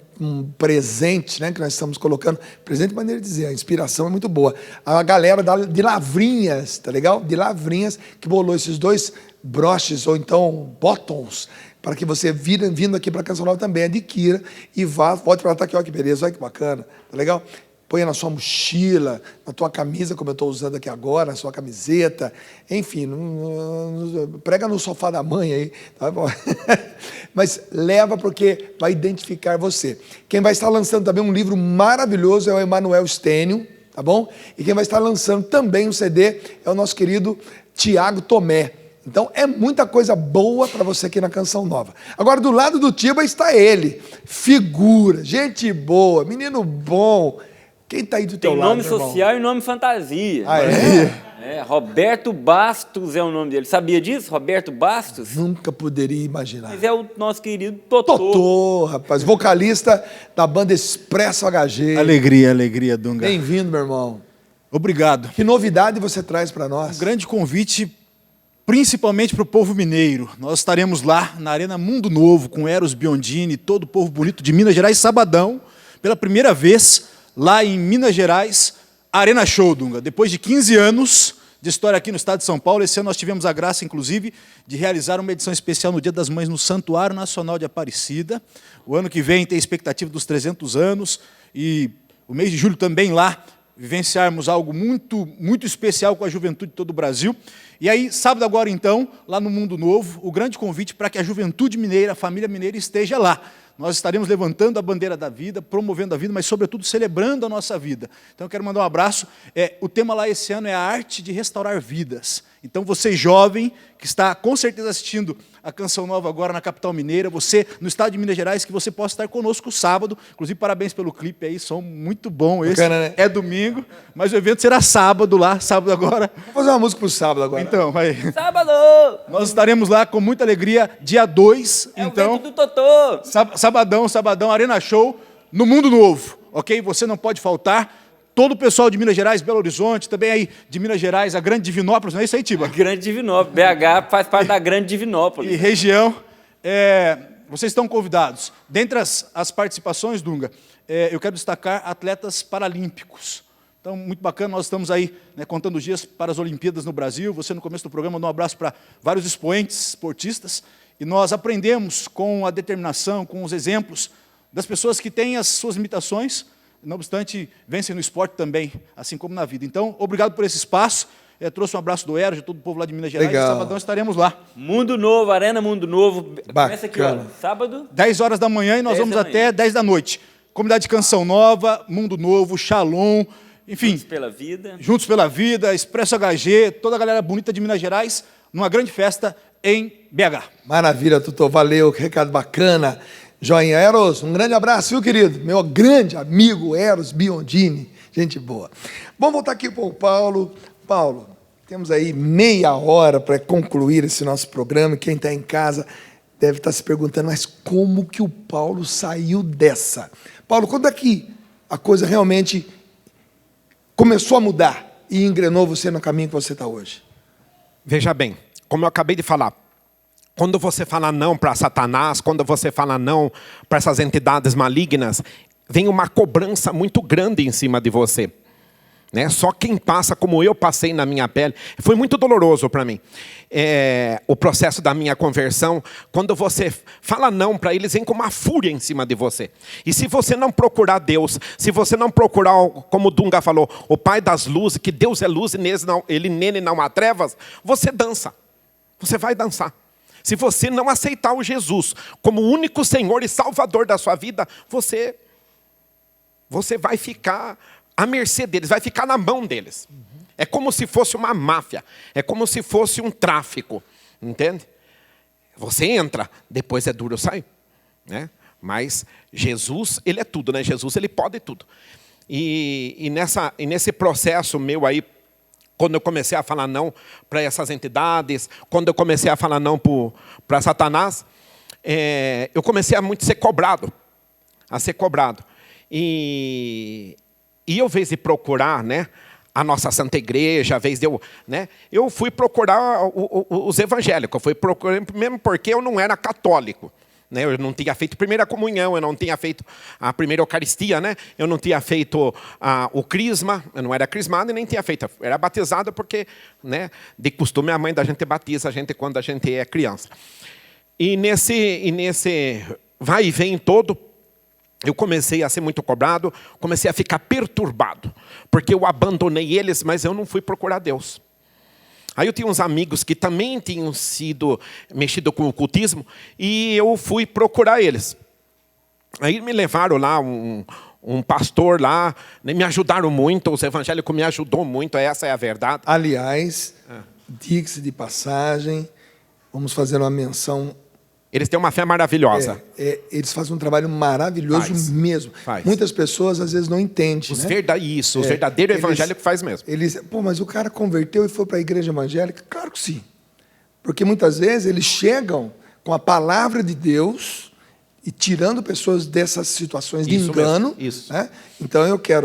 presente, né, que nós estamos colocando. Presente de maneira de dizer, a inspiração é muito boa. A galera de Lavrinhas, tá legal? De Lavrinhas, que bolou esses 2 broches, ou então bottoms, para que você, vindo aqui para a Canção Nova também, adquira e vá, pode para lá, tá aqui, olha que beleza, olha que bacana, tá legal? Ponha na sua mochila, na tua camisa, como eu estou usando aqui agora, na sua camiseta, enfim, prega no sofá da mãe aí, tá bom? Mas leva porque vai identificar você. Quem vai estar lançando também um livro maravilhoso é o Emanuel Stênio, tá bom? E quem vai estar lançando também um CD é o nosso querido Tiago Tomé. Então é muita coisa boa para você aqui na Canção Nova. Agora do lado do Tiba está ele, figura, gente boa, menino bom. Quem está aí do teu lado, nome social e nome fantasia. Ah, é? Roberto Bastos é o nome dele. Sabia disso? Roberto Bastos? Nunca poderia imaginar. Mas é o nosso querido Totô. Totô, rapaz, vocalista da banda Expresso HG. Alegria, Dunga. Bem-vindo, meu irmão. Obrigado. Que novidade você traz para nós? Um grande convite, principalmente para o povo mineiro. Nós estaremos lá na Arena Mundo Novo, com Eros Biondini, todo o povo bonito de Minas Gerais, sabadão, pela primeira vez, lá em Minas Gerais, Arena Show, Dunga. Depois de 15 anos, de história aqui no estado de São Paulo. Esse ano nós tivemos a graça, inclusive, de realizar uma edição especial no Dia das Mães no Santuário Nacional de Aparecida. O ano que vem tem expectativa dos 300 anos e o mês de julho também lá, vivenciarmos algo muito, muito especial com a juventude de todo o Brasil. E aí, sábado agora então, lá no Mundo Novo, o grande convite para que a juventude mineira, a família mineira esteja lá. Nós estaremos levantando a bandeira da vida, promovendo a vida, mas, sobretudo, celebrando a nossa vida. Então, eu quero mandar um abraço. O tema lá esse ano é a arte de restaurar vidas. Então, você jovem, que está com certeza assistindo a Canção Nova agora na capital mineira, você no estado de Minas Gerais, que você possa estar conosco sábado. Inclusive, parabéns pelo clipe aí, som muito bom esse. Bacana, né? É domingo, mas o evento será sábado lá, sábado agora. Vamos fazer uma música pro sábado agora. Então, vai. Sábado! Nós estaremos lá com muita alegria, dia 2, É então... o vento do Totô! Sabadão, Arena Show, no Mundo Novo, ok? Você não pode faltar. Todo o pessoal de Minas Gerais, Belo Horizonte, também aí de Minas Gerais, a Grande Divinópolis, não é isso aí, Tiba? Grande Divinópolis. BH faz parte da Grande Divinópolis. E região, vocês estão convidados. Dentre as participações, Dunga, eu quero destacar atletas paralímpicos. Então, muito bacana, nós estamos aí, né, contando os dias para as Olimpíadas no Brasil. Você, no começo do programa, mandou um abraço para vários expoentes esportistas. E nós aprendemos com a determinação, com os exemplos das pessoas que têm as suas limitações, não obstante, vencem no esporte também, assim como na vida. Então, obrigado por esse espaço. Trouxe um abraço do Eros, de todo o povo lá de Minas Gerais. Legal. Sabadão estaremos lá. Mundo Novo, Arena Mundo Novo. Começa aqui, ó, Bacana. sábado. 10 horas da manhã e nós 10 vamos da até manhã. 10 da noite. Comunidade de Canção Nova, Mundo Novo, Shalom, enfim, Juntos pela vida. Juntos pela Vida, Expresso HG, toda a galera bonita de Minas Gerais, numa grande festa em BH. Maravilha, Tutor. Valeu, que recado bacana. Joinha. Eros, um grande abraço, viu, querido? Meu grande amigo Eros Biondini. Gente boa. Vamos voltar aqui para o Paulo. Paulo, temos aí meia hora para concluir esse nosso programa. Quem está em casa deve estar se perguntando, mas como que o Paulo saiu dessa? Paulo, quando é que a coisa realmente começou a mudar e engrenou você no caminho que você está hoje? Veja bem, como eu acabei de falar, quando você fala não para Satanás, quando você fala não para essas entidades malignas, vem uma cobrança muito grande em cima de você. Né? Só quem passa como eu passei na minha pele, foi muito doloroso para mim. O processo da minha conversão, quando você fala não para eles, vem com uma fúria em cima de você. E se você não procurar Deus, se você não procurar, como o Dunga falou, o Pai das luzes, que Deus é luz e nele não há trevas, você dança, você vai dançar. Se você não aceitar o Jesus como o único Senhor e Salvador da sua vida, você vai ficar à mercê deles, vai ficar na mão deles. É como se fosse uma máfia, é como se fosse um tráfico, entende? Você entra, depois é duro sair, né? Mas Jesus, ele é tudo, né? Jesus, ele pode tudo. E nesse processo meu aí, quando eu comecei a falar não para essas entidades, quando eu comecei a falar não para Satanás, eu comecei a muito ser cobrado. E eu, ao invés de procurar, né, a nossa Santa Igreja, ao invés de eu fui procurar os evangélicos. Eu fui procurar, mesmo porque eu não era católico. Né? Eu não tinha feito a primeira comunhão, eu não tinha feito a primeira Eucaristia, né? Eu não tinha feito o crisma, eu não era crismado e nem tinha feito. Eu era batizado porque, né, de costume a mãe da gente batiza a gente quando a gente é criança. E nesse vai e vem todo, eu comecei a ser muito cobrado, comecei a ficar perturbado, porque eu abandonei eles, mas eu não fui procurar Deus. Aí eu tinha uns amigos que também tinham sido mexido com o ocultismo, e eu fui procurar eles. Aí me levaram lá, um pastor lá, me ajudaram muito, os evangélicos me ajudou muito, essa é a verdade. Aliás, diga-se de passagem, vamos fazer uma menção. Eles têm uma fé maravilhosa. Eles fazem um trabalho maravilhoso mesmo. Faz. Muitas pessoas às vezes não entendem. Os né? verdadeiros evangélicos faz mesmo. Mas o cara converteu e foi para a igreja evangélica? Claro que sim. Porque muitas vezes eles chegam com a palavra de Deus e tirando pessoas dessas situações de engano. Mesmo. Isso. Né? Então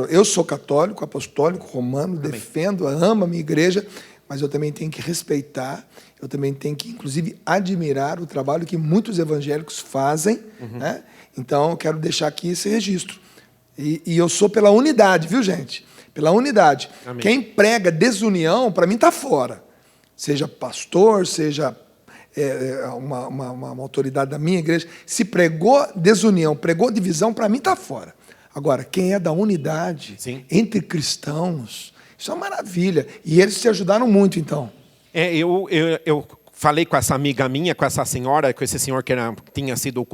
eu sou católico, apostólico, romano, amém, defendo, amo a minha igreja, mas eu também tenho que respeitar, eu também tenho que, inclusive, admirar o trabalho que muitos evangélicos fazem. Né? Então, eu quero deixar aqui esse registro. E eu sou pela unidade, viu, gente? pela unidade. Amém. Quem prega desunião, para mim, está fora. Seja pastor, seja uma autoridade da minha igreja. Se pregou desunião, pregou divisão, para mim está fora. Agora, quem é da unidade Sim. entre cristãos, isso é uma maravilha. E eles se ajudaram muito, então. Eu falei com essa amiga minha, com essa senhora, com esse senhor que tinha sido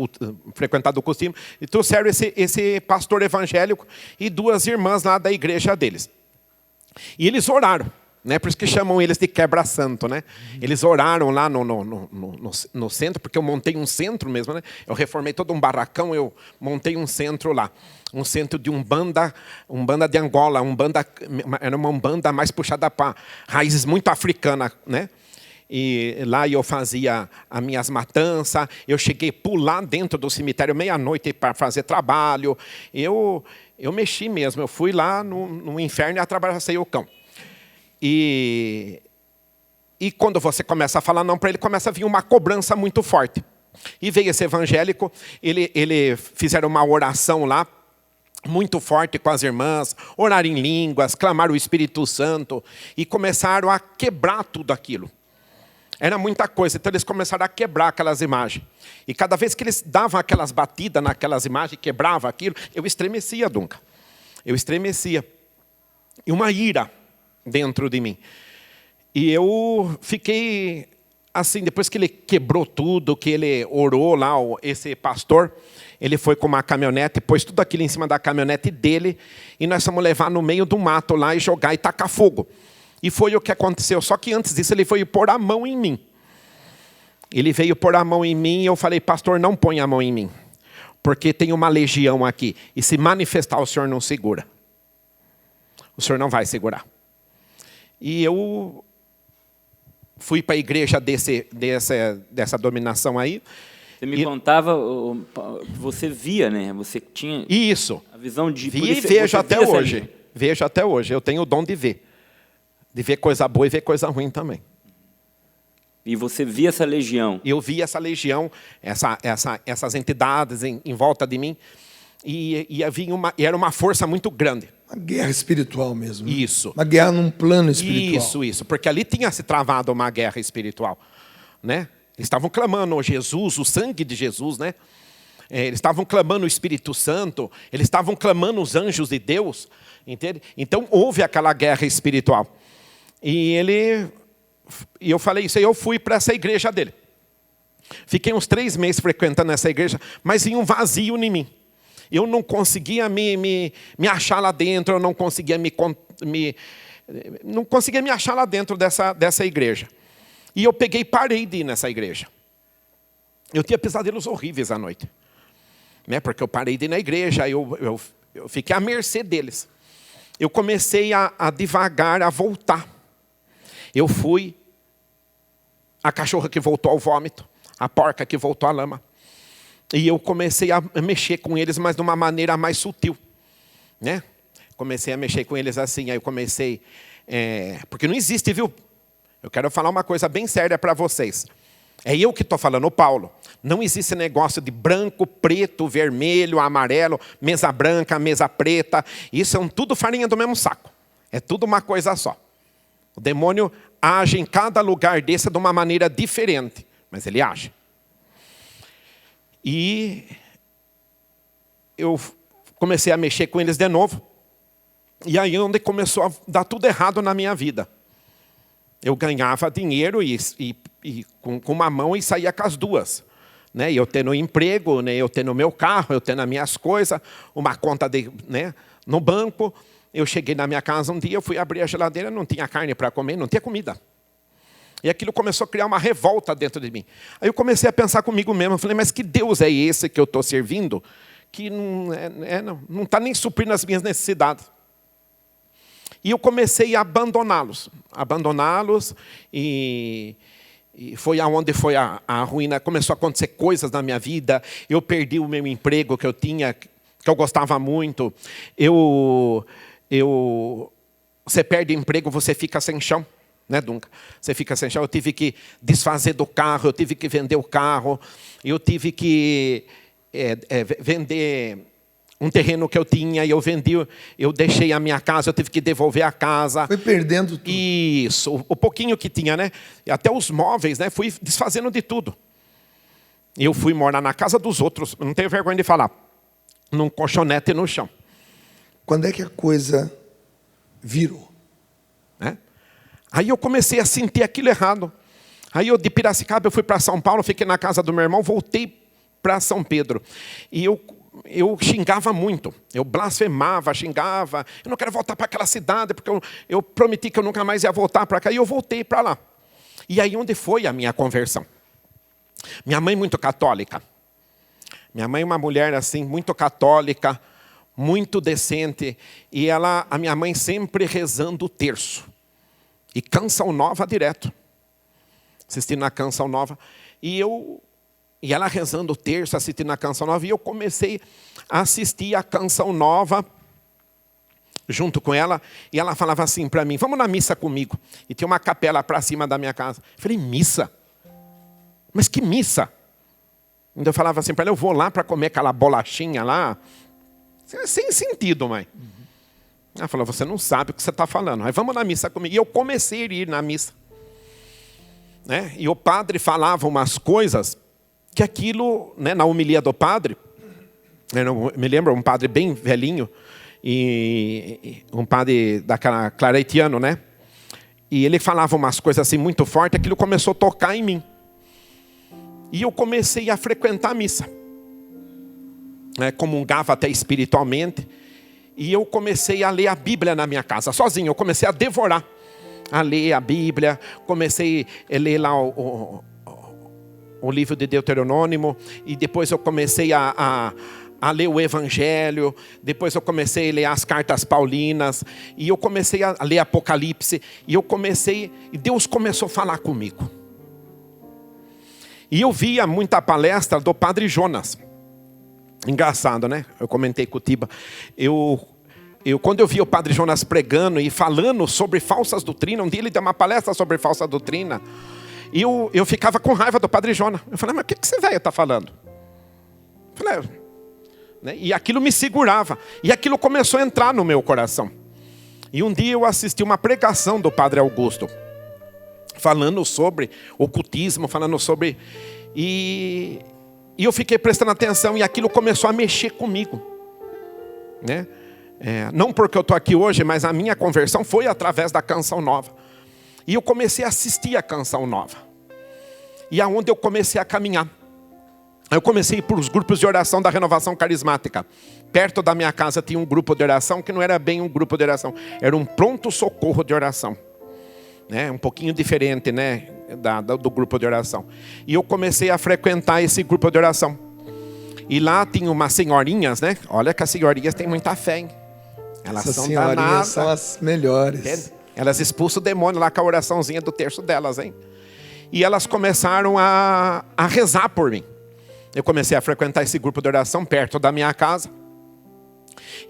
frequentado o costume, e trouxeram esse pastor evangélico e 2 irmãs lá da igreja deles. E eles oraram, né? Por isso que chamam eles de quebra-santo, né? Eles oraram lá no centro, porque eu montei um centro mesmo, né? Eu reformei todo um barracão, eu montei um centro lá. Um centro de umbanda de Angola, era uma umbanda mais puxada para raízes muito africanas, né? E lá eu fazia as minhas matanças, eu cheguei a pular dentro do cemitério meia-noite para fazer trabalho. Eu mexi mesmo, eu fui lá no inferno e atrapalhei o cão. E quando você começa a falar não para ele, começa a vir uma cobrança muito forte. E veio esse evangélico, ele fizeram uma oração lá, muito forte com as irmãs, orar em línguas, clamar o Espírito Santo, e começaram a quebrar tudo aquilo. Era muita coisa, então eles começaram a quebrar aquelas imagens. E cada vez que eles davam aquelas batidas naquelas imagens, quebravam aquilo, eu estremecia, Dunca. Eu estremecia. E uma ira dentro de mim. E eu fiquei assim, depois que ele quebrou tudo, que ele orou lá, esse pastor, ele foi com uma caminhonete, pôs tudo aquilo em cima da caminhonete dele, e nós fomos levar no meio do mato lá e jogar e tacar fogo. E foi o que aconteceu. Só que antes disso ele veio pôr a mão em mim. Ele veio pôr a mão em mim e eu falei, pastor, não põe a mão em mim. Porque tem uma legião aqui. E se manifestar, o senhor não segura. O senhor não vai segurar. E eu fui para a igreja dessa dominação aí. Você me contava, você via, né? Você tinha isso. A visão de... Vi e vejo até hoje. Vejo até hoje. Eu tenho o dom de ver. De ver coisa boa e ver coisa ruim também. E você via essa legião? Eu vi essa legião, essas entidades em volta de mim. E era uma força muito grande. Uma guerra espiritual mesmo. Né? Isso. Uma guerra num plano espiritual. Isso. Porque ali tinha se travado uma guerra espiritual. Né? Eles estavam clamando Jesus, o sangue de Jesus, né? Eles estavam clamando o Espírito Santo, eles estavam clamando os anjos de Deus, entende? Então houve aquela guerra espiritual. E eu falei isso, aí eu fui para essa igreja dele. Fiquei uns 3 meses frequentando essa igreja, mas vinha um vazio em mim. Eu não conseguia me achar lá dentro, eu não conseguia não conseguia me achar lá dentro dessa igreja. E eu parei de ir nessa igreja. Eu tinha pesadelos horríveis à noite. Né? Porque eu parei de ir na igreja, eu fiquei à mercê deles. Eu comecei a devagar, a voltar. Eu fui a cachorra que voltou ao vômito, a porca que voltou à lama. E eu comecei a mexer com eles, mas de uma maneira mais sutil. Né? Comecei a mexer com eles assim, aí eu comecei... porque não existe, viu? Eu quero falar uma coisa bem séria para vocês. É eu que estou falando, o Paulo. Não existe negócio de branco, preto, vermelho, amarelo, mesa branca, mesa preta. Isso é tudo farinha do mesmo saco. É tudo uma coisa só. O demônio age em cada lugar desse de uma maneira diferente. Mas ele age. E eu comecei a mexer com eles de novo. E aí onde começou a dar tudo errado na minha vida. Eu ganhava dinheiro com uma mão e saía com as duas. Né? Eu tendo emprego, né? Eu tendo meu carro, eu tendo as minhas coisas, uma conta no banco. Eu cheguei na minha casa um dia, eu fui abrir a geladeira, não tinha carne para comer, não tinha comida. E aquilo começou a criar uma revolta dentro de mim. Aí eu comecei a pensar comigo mesmo, eu falei, mas que Deus é esse que eu estou servindo, que não está nem suprindo as minhas necessidades. E eu comecei a abandoná-los. E foi aonde foi a ruína. Começou a acontecer coisas na minha vida. Eu perdi o meu emprego que eu tinha, que eu gostava muito. Você perde emprego, você fica sem chão. Né, Dunca? Você fica sem chão. Eu tive que desfazer do carro, eu tive que vender o carro. Eu tive que vender um terreno que eu tinha e eu vendi, eu deixei a minha casa, eu tive que devolver a casa. Foi perdendo tudo. Isso, o pouquinho que tinha, né? Até os móveis, né? Fui desfazendo de tudo. Eu fui morar na casa dos outros, não tenho vergonha de falar, num colchonete no chão. Quando é que a coisa virou? Né? Aí eu comecei a sentir aquilo errado. Aí eu de Piracicaba eu fui para São Paulo, fiquei na casa do meu irmão, voltei para São Pedro. E eu xingava muito, eu blasfemava, xingava. Eu não quero voltar para aquela cidade, porque eu prometi que eu nunca mais ia voltar para cá. E eu voltei para lá. E aí onde foi a minha conversão? Minha mãe muito católica. Minha mãe é uma mulher assim, muito católica, muito decente. E a minha mãe sempre rezando o terço. E Canção Nova direto. Assistindo a Canção Nova. E ela rezando o terço, assistindo a Canção Nova. E eu comecei a assistir a Canção Nova junto com ela. E ela falava assim para mim, vamos na missa comigo. E tinha uma capela para cima da minha casa. Eu falei, missa? Mas que missa? Então eu falava assim para ela, eu vou lá para comer aquela bolachinha lá. Sem sentido, mãe. Ela falou, você não sabe o que você está falando. Aí vamos na missa comigo. E eu comecei a ir na missa. Né? E o padre falava umas coisas que aquilo, né, na homilia do padre, eu me lembro, um padre bem velhinho, e um padre daquela claretiano, né? E ele falava umas coisas assim muito fortes, aquilo começou a tocar em mim. E eu comecei a frequentar a missa. Comungava até espiritualmente. E eu comecei a ler a Bíblia na minha casa, sozinho. Eu comecei a devorar, a ler a Bíblia. Comecei a ler lá o livro de Deuteronômio. E depois eu comecei a ler o Evangelho. Depois eu comecei a ler as cartas paulinas. E eu comecei a ler Apocalipse. E Deus começou a falar comigo. E eu via muita palestra do Padre Jonas. Engraçado, né? Eu comentei com o Tiba. Quando eu vi o Padre Jonas pregando e falando sobre falsas doutrinas, um dia ele deu uma palestra sobre falsa doutrina, e eu ficava com raiva do Padre Jonas. Eu falei, mas o que esse velho está falando? Eu falei, né? E aquilo me segurava. E aquilo começou a entrar no meu coração. E um dia eu assisti uma pregação do Padre Augusto, falando sobre ocultismo, falando sobre... E eu fiquei prestando atenção e aquilo começou a mexer comigo. Né? Não porque eu estou aqui hoje, mas a minha conversão foi através da Canção Nova. E eu comecei a assistir a Canção Nova. E aonde eu comecei a caminhar. Eu comecei a ir para os grupos de oração da Renovação Carismática. Perto da minha casa tinha um grupo de oração que não era bem um grupo de oração. Era um pronto-socorro de oração. Né? Um pouquinho diferente, né? do grupo de oração. E eu comecei a frequentar esse grupo de oração. E lá tinha umas senhorinhas, né? Olha que as senhorinhas têm muita fé, hein? Elas Essas são senhorinhas danadas. são as melhores. Entende? Elas expulsam o demônio lá com a oraçãozinha do terço delas, hein? E elas começaram a rezar por mim. Eu comecei a frequentar esse grupo de oração perto da minha casa.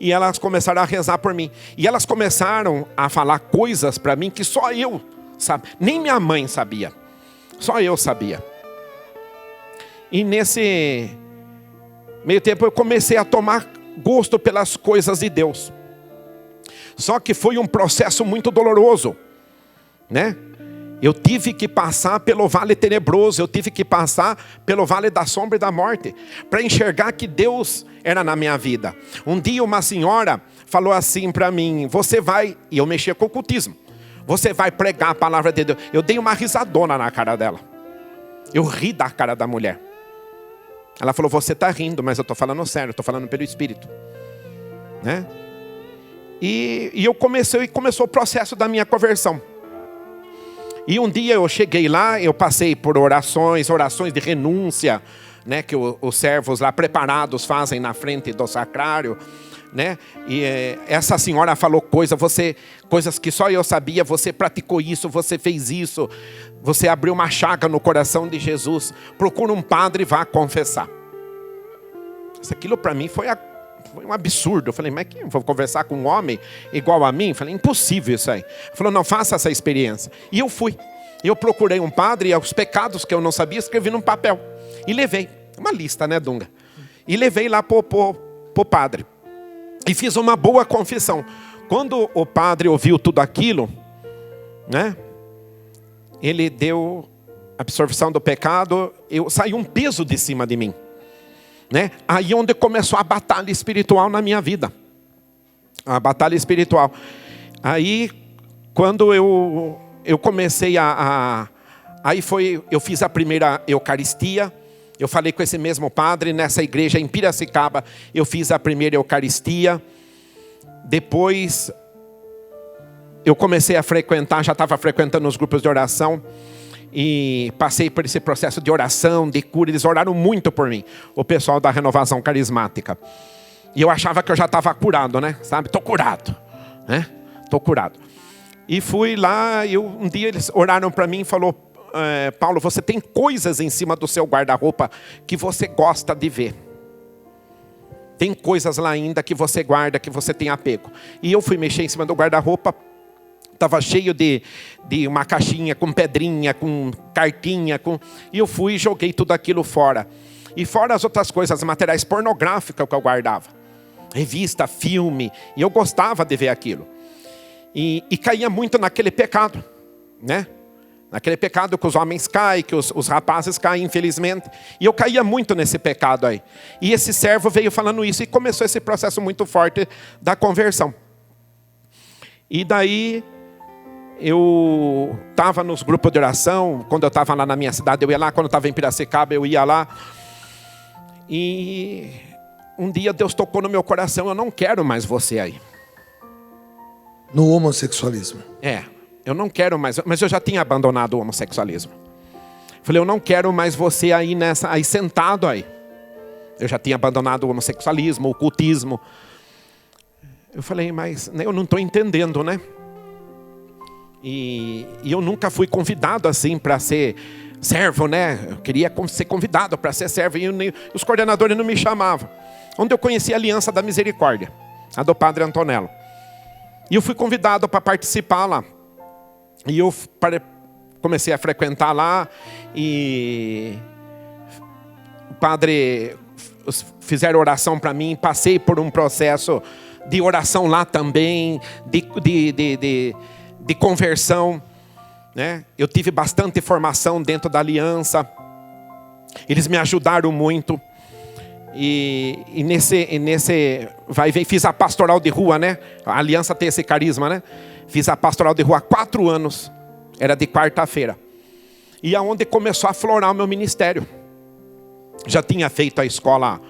E elas começaram a rezar por mim. E elas começaram a falar coisas para mim que só eu sabia. Nem minha mãe sabia. Só eu sabia. E nesse meio tempo eu comecei a tomar gosto pelas coisas de Deus. Só que foi um processo muito doloroso, né? Eu tive que passar pelo vale tenebroso, eu tive que passar pelo vale da sombra e da morte, para enxergar que Deus era na minha vida. Um dia uma senhora falou assim para mim, você vai, e eu mexia com o ocultismo, você vai pregar a palavra de Deus. Eu dei uma risadona na cara dela. Eu ri da cara da mulher. Ela falou, você está rindo, mas eu estou falando sério, estou falando pelo Espírito. Né? E começou o processo da minha conversão. E um dia eu cheguei lá, eu passei por orações de renúncia, né, que os servos lá preparados fazem na frente do sacrário, né? E essa senhora falou coisas que só eu sabia, você praticou isso, você fez isso, você abriu uma chaga no coração de Jesus, procura um padre e vá confessar. Aquilo para mim foi um absurdo. Eu falei, mas que eu vou conversar com um homem igual a mim? Eu falei, impossível isso aí. Ele falou, não, faça essa experiência. E eu fui. Eu procurei um padre e os pecados que eu não sabia, escrevi num papel. E levei. Uma lista, né, Dunga? E levei lá pro padre. E fiz uma boa confissão. Quando o padre ouviu tudo aquilo, né? Ele deu absorção do pecado, saiu um peso de cima de mim, né? Aí onde começou a batalha espiritual na minha vida. A batalha espiritual. Aí quando eu comecei eu fiz a primeira Eucaristia. Eu falei com esse mesmo padre nessa igreja em Piracicaba. Eu fiz a primeira Eucaristia. Depois eu comecei a frequentar, já estava frequentando os grupos de oração. E passei por esse processo de oração, de cura. Eles oraram muito por mim, o pessoal da Renovação Carismática. E eu achava que eu já estava curado, né? Sabe? Estou curado, né? Estou curado. E fui lá, e um dia eles oraram para mim e falou: Paulo, você tem coisas em cima do seu guarda-roupa que você gosta de ver. Tem coisas lá ainda que você guarda, que você tem apego. E eu fui mexer em cima do guarda-roupa. Estava cheio de uma caixinha com pedrinha, com cartinha. E eu fui e joguei tudo aquilo fora. E fora as outras coisas, materiais pornográficos que eu guardava. Revista, filme. E eu gostava de ver aquilo. E caía muito naquele pecado, né? Naquele pecado que os homens caem, que os rapazes caem, infelizmente. E eu caía muito nesse pecado aí. E esse servo veio falando isso. E começou esse processo muito forte da conversão. E daí eu estava nos grupos de oração. Quando eu estava lá na minha cidade, eu ia lá. Quando eu estava em Piracicaba, eu ia lá. E um dia Deus tocou no meu coração: eu não quero mais você aí. No homossexualismo. Eu não quero mais, mas eu já tinha abandonado o homossexualismo. Falei: eu não quero mais você aí sentado aí. Eu já tinha abandonado o homossexualismo, o ocultismo. Eu falei: mas eu não estou entendendo, né? E eu nunca fui convidado assim para ser servo, né? Eu queria ser convidado para ser servo e os coordenadores não me chamavam. Onde eu conheci a Aliança da Misericórdia, a do Padre Antonello. E eu fui convidado para participar lá. E eu comecei a frequentar lá. E o padre fizeram oração para mim. Passei por um processo de oração lá também. De conversão, né? Eu tive bastante formação dentro da aliança. Eles me ajudaram muito. E nesse vai e vem, fiz a pastoral de rua, né? A aliança tem esse carisma, né? Fiz a pastoral de rua há 4 anos. Era de quarta-feira. E aonde começou a aflorar o meu ministério. Já tinha feito a escola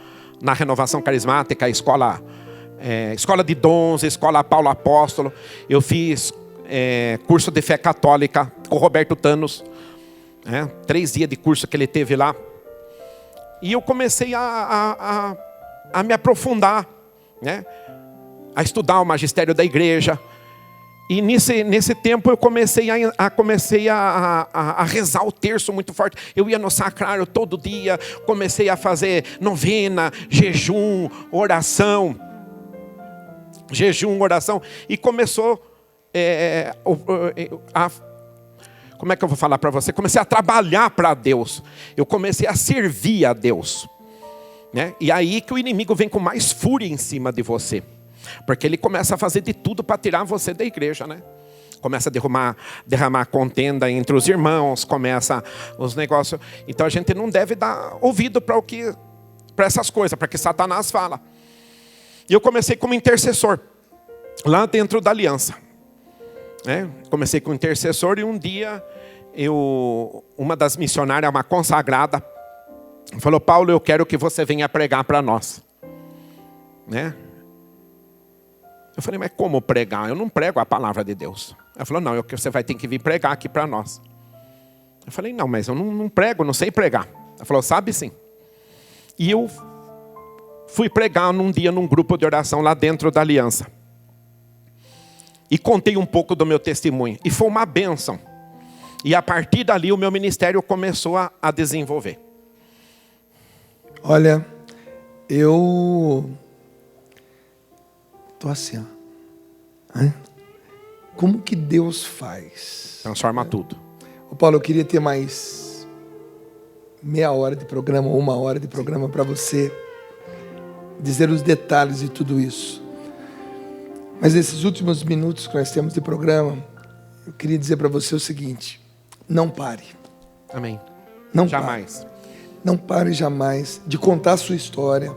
na Renovação Carismática, a escola de dons, a escola Paulo Apóstolo. Eu fiz curso de fé católica com o Roberto Thanos. 3 dias de curso que ele teve lá. E eu comecei a me aprofundar, né? A estudar o magistério da igreja. E nesse tempo eu comecei a rezar o terço muito forte. Eu ia no sacrário todo dia. Comecei a fazer novena, jejum, oração. E começou como é que eu vou falar para você? Comecei a trabalhar para Deus. Eu comecei a servir a Deus, né? E aí que o inimigo vem com mais fúria em cima de você. Porque ele começa a fazer de tudo para tirar você da igreja, né? Começa a derramar contenda entre os irmãos. Começa os negócios. Então a gente não deve dar ouvido para essas coisas, para que Satanás fala. E eu comecei como intercessor, lá dentro da aliança. Comecei como intercessor e um dia uma das missionárias, uma consagrada, falou: Paulo, eu quero que você venha pregar para nós, né? Eu falei: mas como pregar? Eu não prego a palavra de Deus. Ela falou: não, você vai ter que vir pregar aqui para nós. Eu falei: não, mas eu não prego, não sei pregar. Ela falou: sabe sim. E eu fui pregar num dia num grupo de oração lá dentro da aliança. E contei um pouco do meu testemunho. E foi uma bênção. E a partir dali o meu ministério começou a desenvolver. Olha, eu tô assim, ó. Como que Deus faz? Transforma tudo. Ô Paulo, eu queria ter mais meia hora de programa, 1 hora de programa para você dizer os detalhes de tudo isso. Mas nesses últimos minutos que nós temos de programa, eu queria dizer para você o seguinte: não pare. Amém. Não Jamais. pare. Não pare jamais de contar a sua história,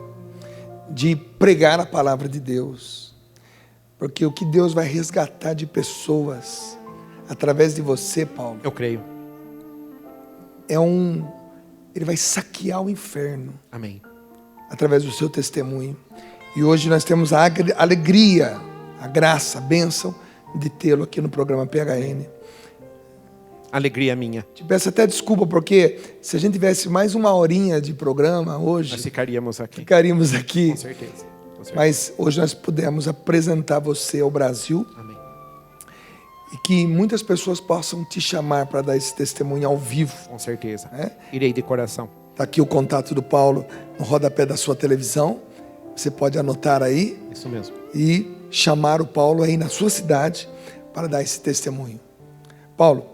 de pregar a palavra de Deus. Porque o que Deus vai resgatar de pessoas através de você, Paulo, Eu creio. Ele vai saquear o inferno Amém. através do seu testemunho. E hoje nós temos a alegria, a graça, a bênção de tê-lo aqui no programa PHN. Alegria minha. Te peço até desculpa, porque se a gente tivesse mais uma horinha de programa hoje, Nós ficaríamos aqui. ficaríamos aqui. Com certeza. Com certeza. Mas hoje nós pudemos apresentar você ao Brasil Amém. e que muitas pessoas possam te chamar para dar esse testemunho ao vivo. Com certeza. Né? Irei de coração. Está aqui o contato do Paulo no rodapé da sua televisão. Você pode anotar aí Isso mesmo. e chamar o Paulo aí na sua cidade para dar esse testemunho. Paulo,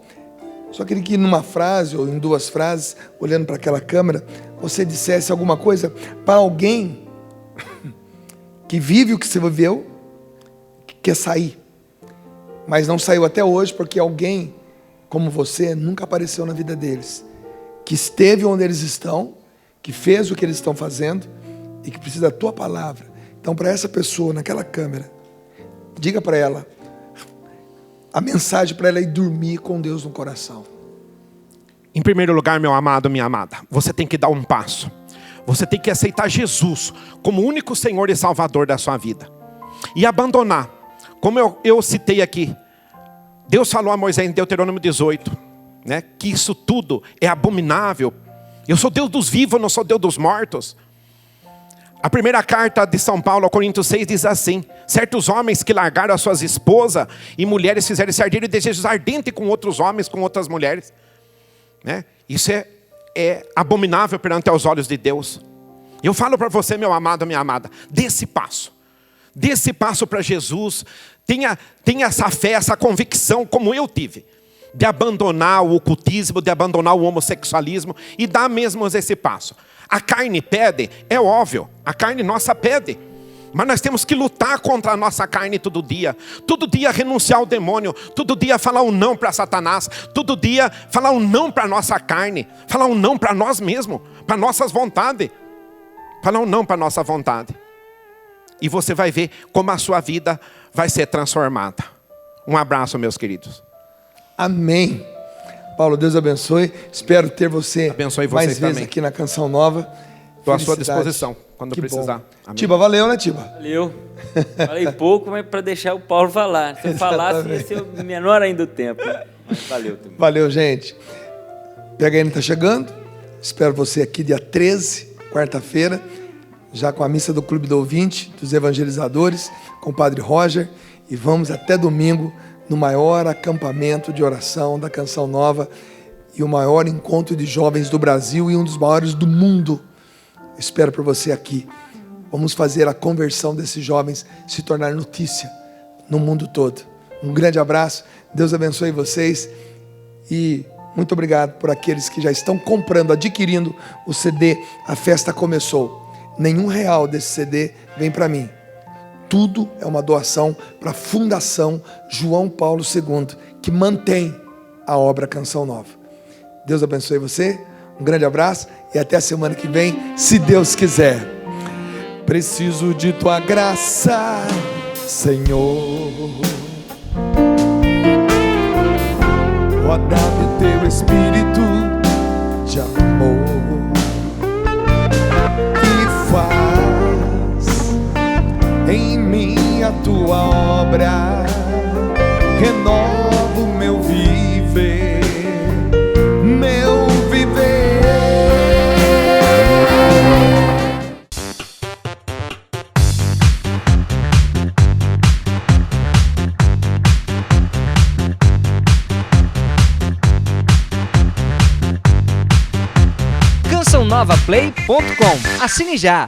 só queria que numa frase ou em duas frases, olhando para aquela câmera, você dissesse alguma coisa para alguém que vive o que você viveu, que quer sair, mas não saiu até hoje porque alguém como você nunca apareceu na vida deles, que esteve onde eles estão, que fez o que eles estão fazendo e que precisa da tua palavra. Então, para essa pessoa naquela câmera, diga para ela a mensagem para ela ir dormir com Deus no coração. Em primeiro lugar, meu amado, minha amada, você tem que dar um passo. Você tem que aceitar Jesus como o único Senhor e Salvador da sua vida. E abandonar, como eu citei aqui, Deus falou a Moisés em Deuteronômio 18, né, que isso tudo é abominável. Eu sou Deus dos vivos, não sou Deus dos mortos. A primeira carta de São Paulo a Coríntios 6 diz assim: certos homens que largaram as suas esposas e mulheres fizeram se arder de desejos ardentes com outros homens, com outras mulheres, né? Isso é abominável perante aos olhos de Deus. Eu falo para você, meu amado, minha amada, dê esse passo para Jesus. Tenha essa fé, essa convicção como eu tive, de abandonar o ocultismo, de abandonar o homossexualismo e dar mesmo esse passo. A carne pede, é óbvio, a carne nossa pede, mas nós temos que lutar contra a nossa carne todo dia renunciar ao demônio, todo dia falar um não para Satanás, todo dia falar um não para a nossa carne, falar um não para nós mesmos, para nossas vontades, falar um não para a nossa vontade. E você vai ver como a sua vida vai ser transformada. Um abraço, meus queridos. Amém. Paulo, Deus abençoe. Espero ter você Abençoe vocês mais vezes também. aqui na Canção Nova. Estou à sua Felicidade. disposição, quando Que precisar. bom. Amém. Tiba, valeu, né, Tiba? Valeu. Falei pouco, mas para deixar o Paulo falar. Se eu falasse, ia ser o menor ainda o tempo. Mas valeu também. Valeu, gente. PHN está chegando. Espero você aqui dia 13, quarta-feira, já com a missa do Clube do Ouvinte, dos Evangelizadores, com o Padre Roger. E vamos até domingo no maior acampamento de oração da Canção Nova e o maior encontro de jovens do Brasil e um dos maiores do mundo. Espero por você aqui. Vamos fazer a conversão desses jovens se tornar notícia no mundo todo. Um grande abraço. Deus abençoe vocês. E muito obrigado por aqueles que já estão comprando, adquirindo o CD A Festa Começou. Nenhum real desse CD vem para mim. Tudo é uma doação para a Fundação João Paulo II, que mantém a obra Canção Nova. Deus abençoe você, um grande abraço e até a semana que vem, se Deus quiser. Preciso de tua graça, Senhor. Roda-me o teu espírito de amor e faz em mim a tua obra, renova o meu viver, meu viver. CançãoNovaPlay.com. Assine já!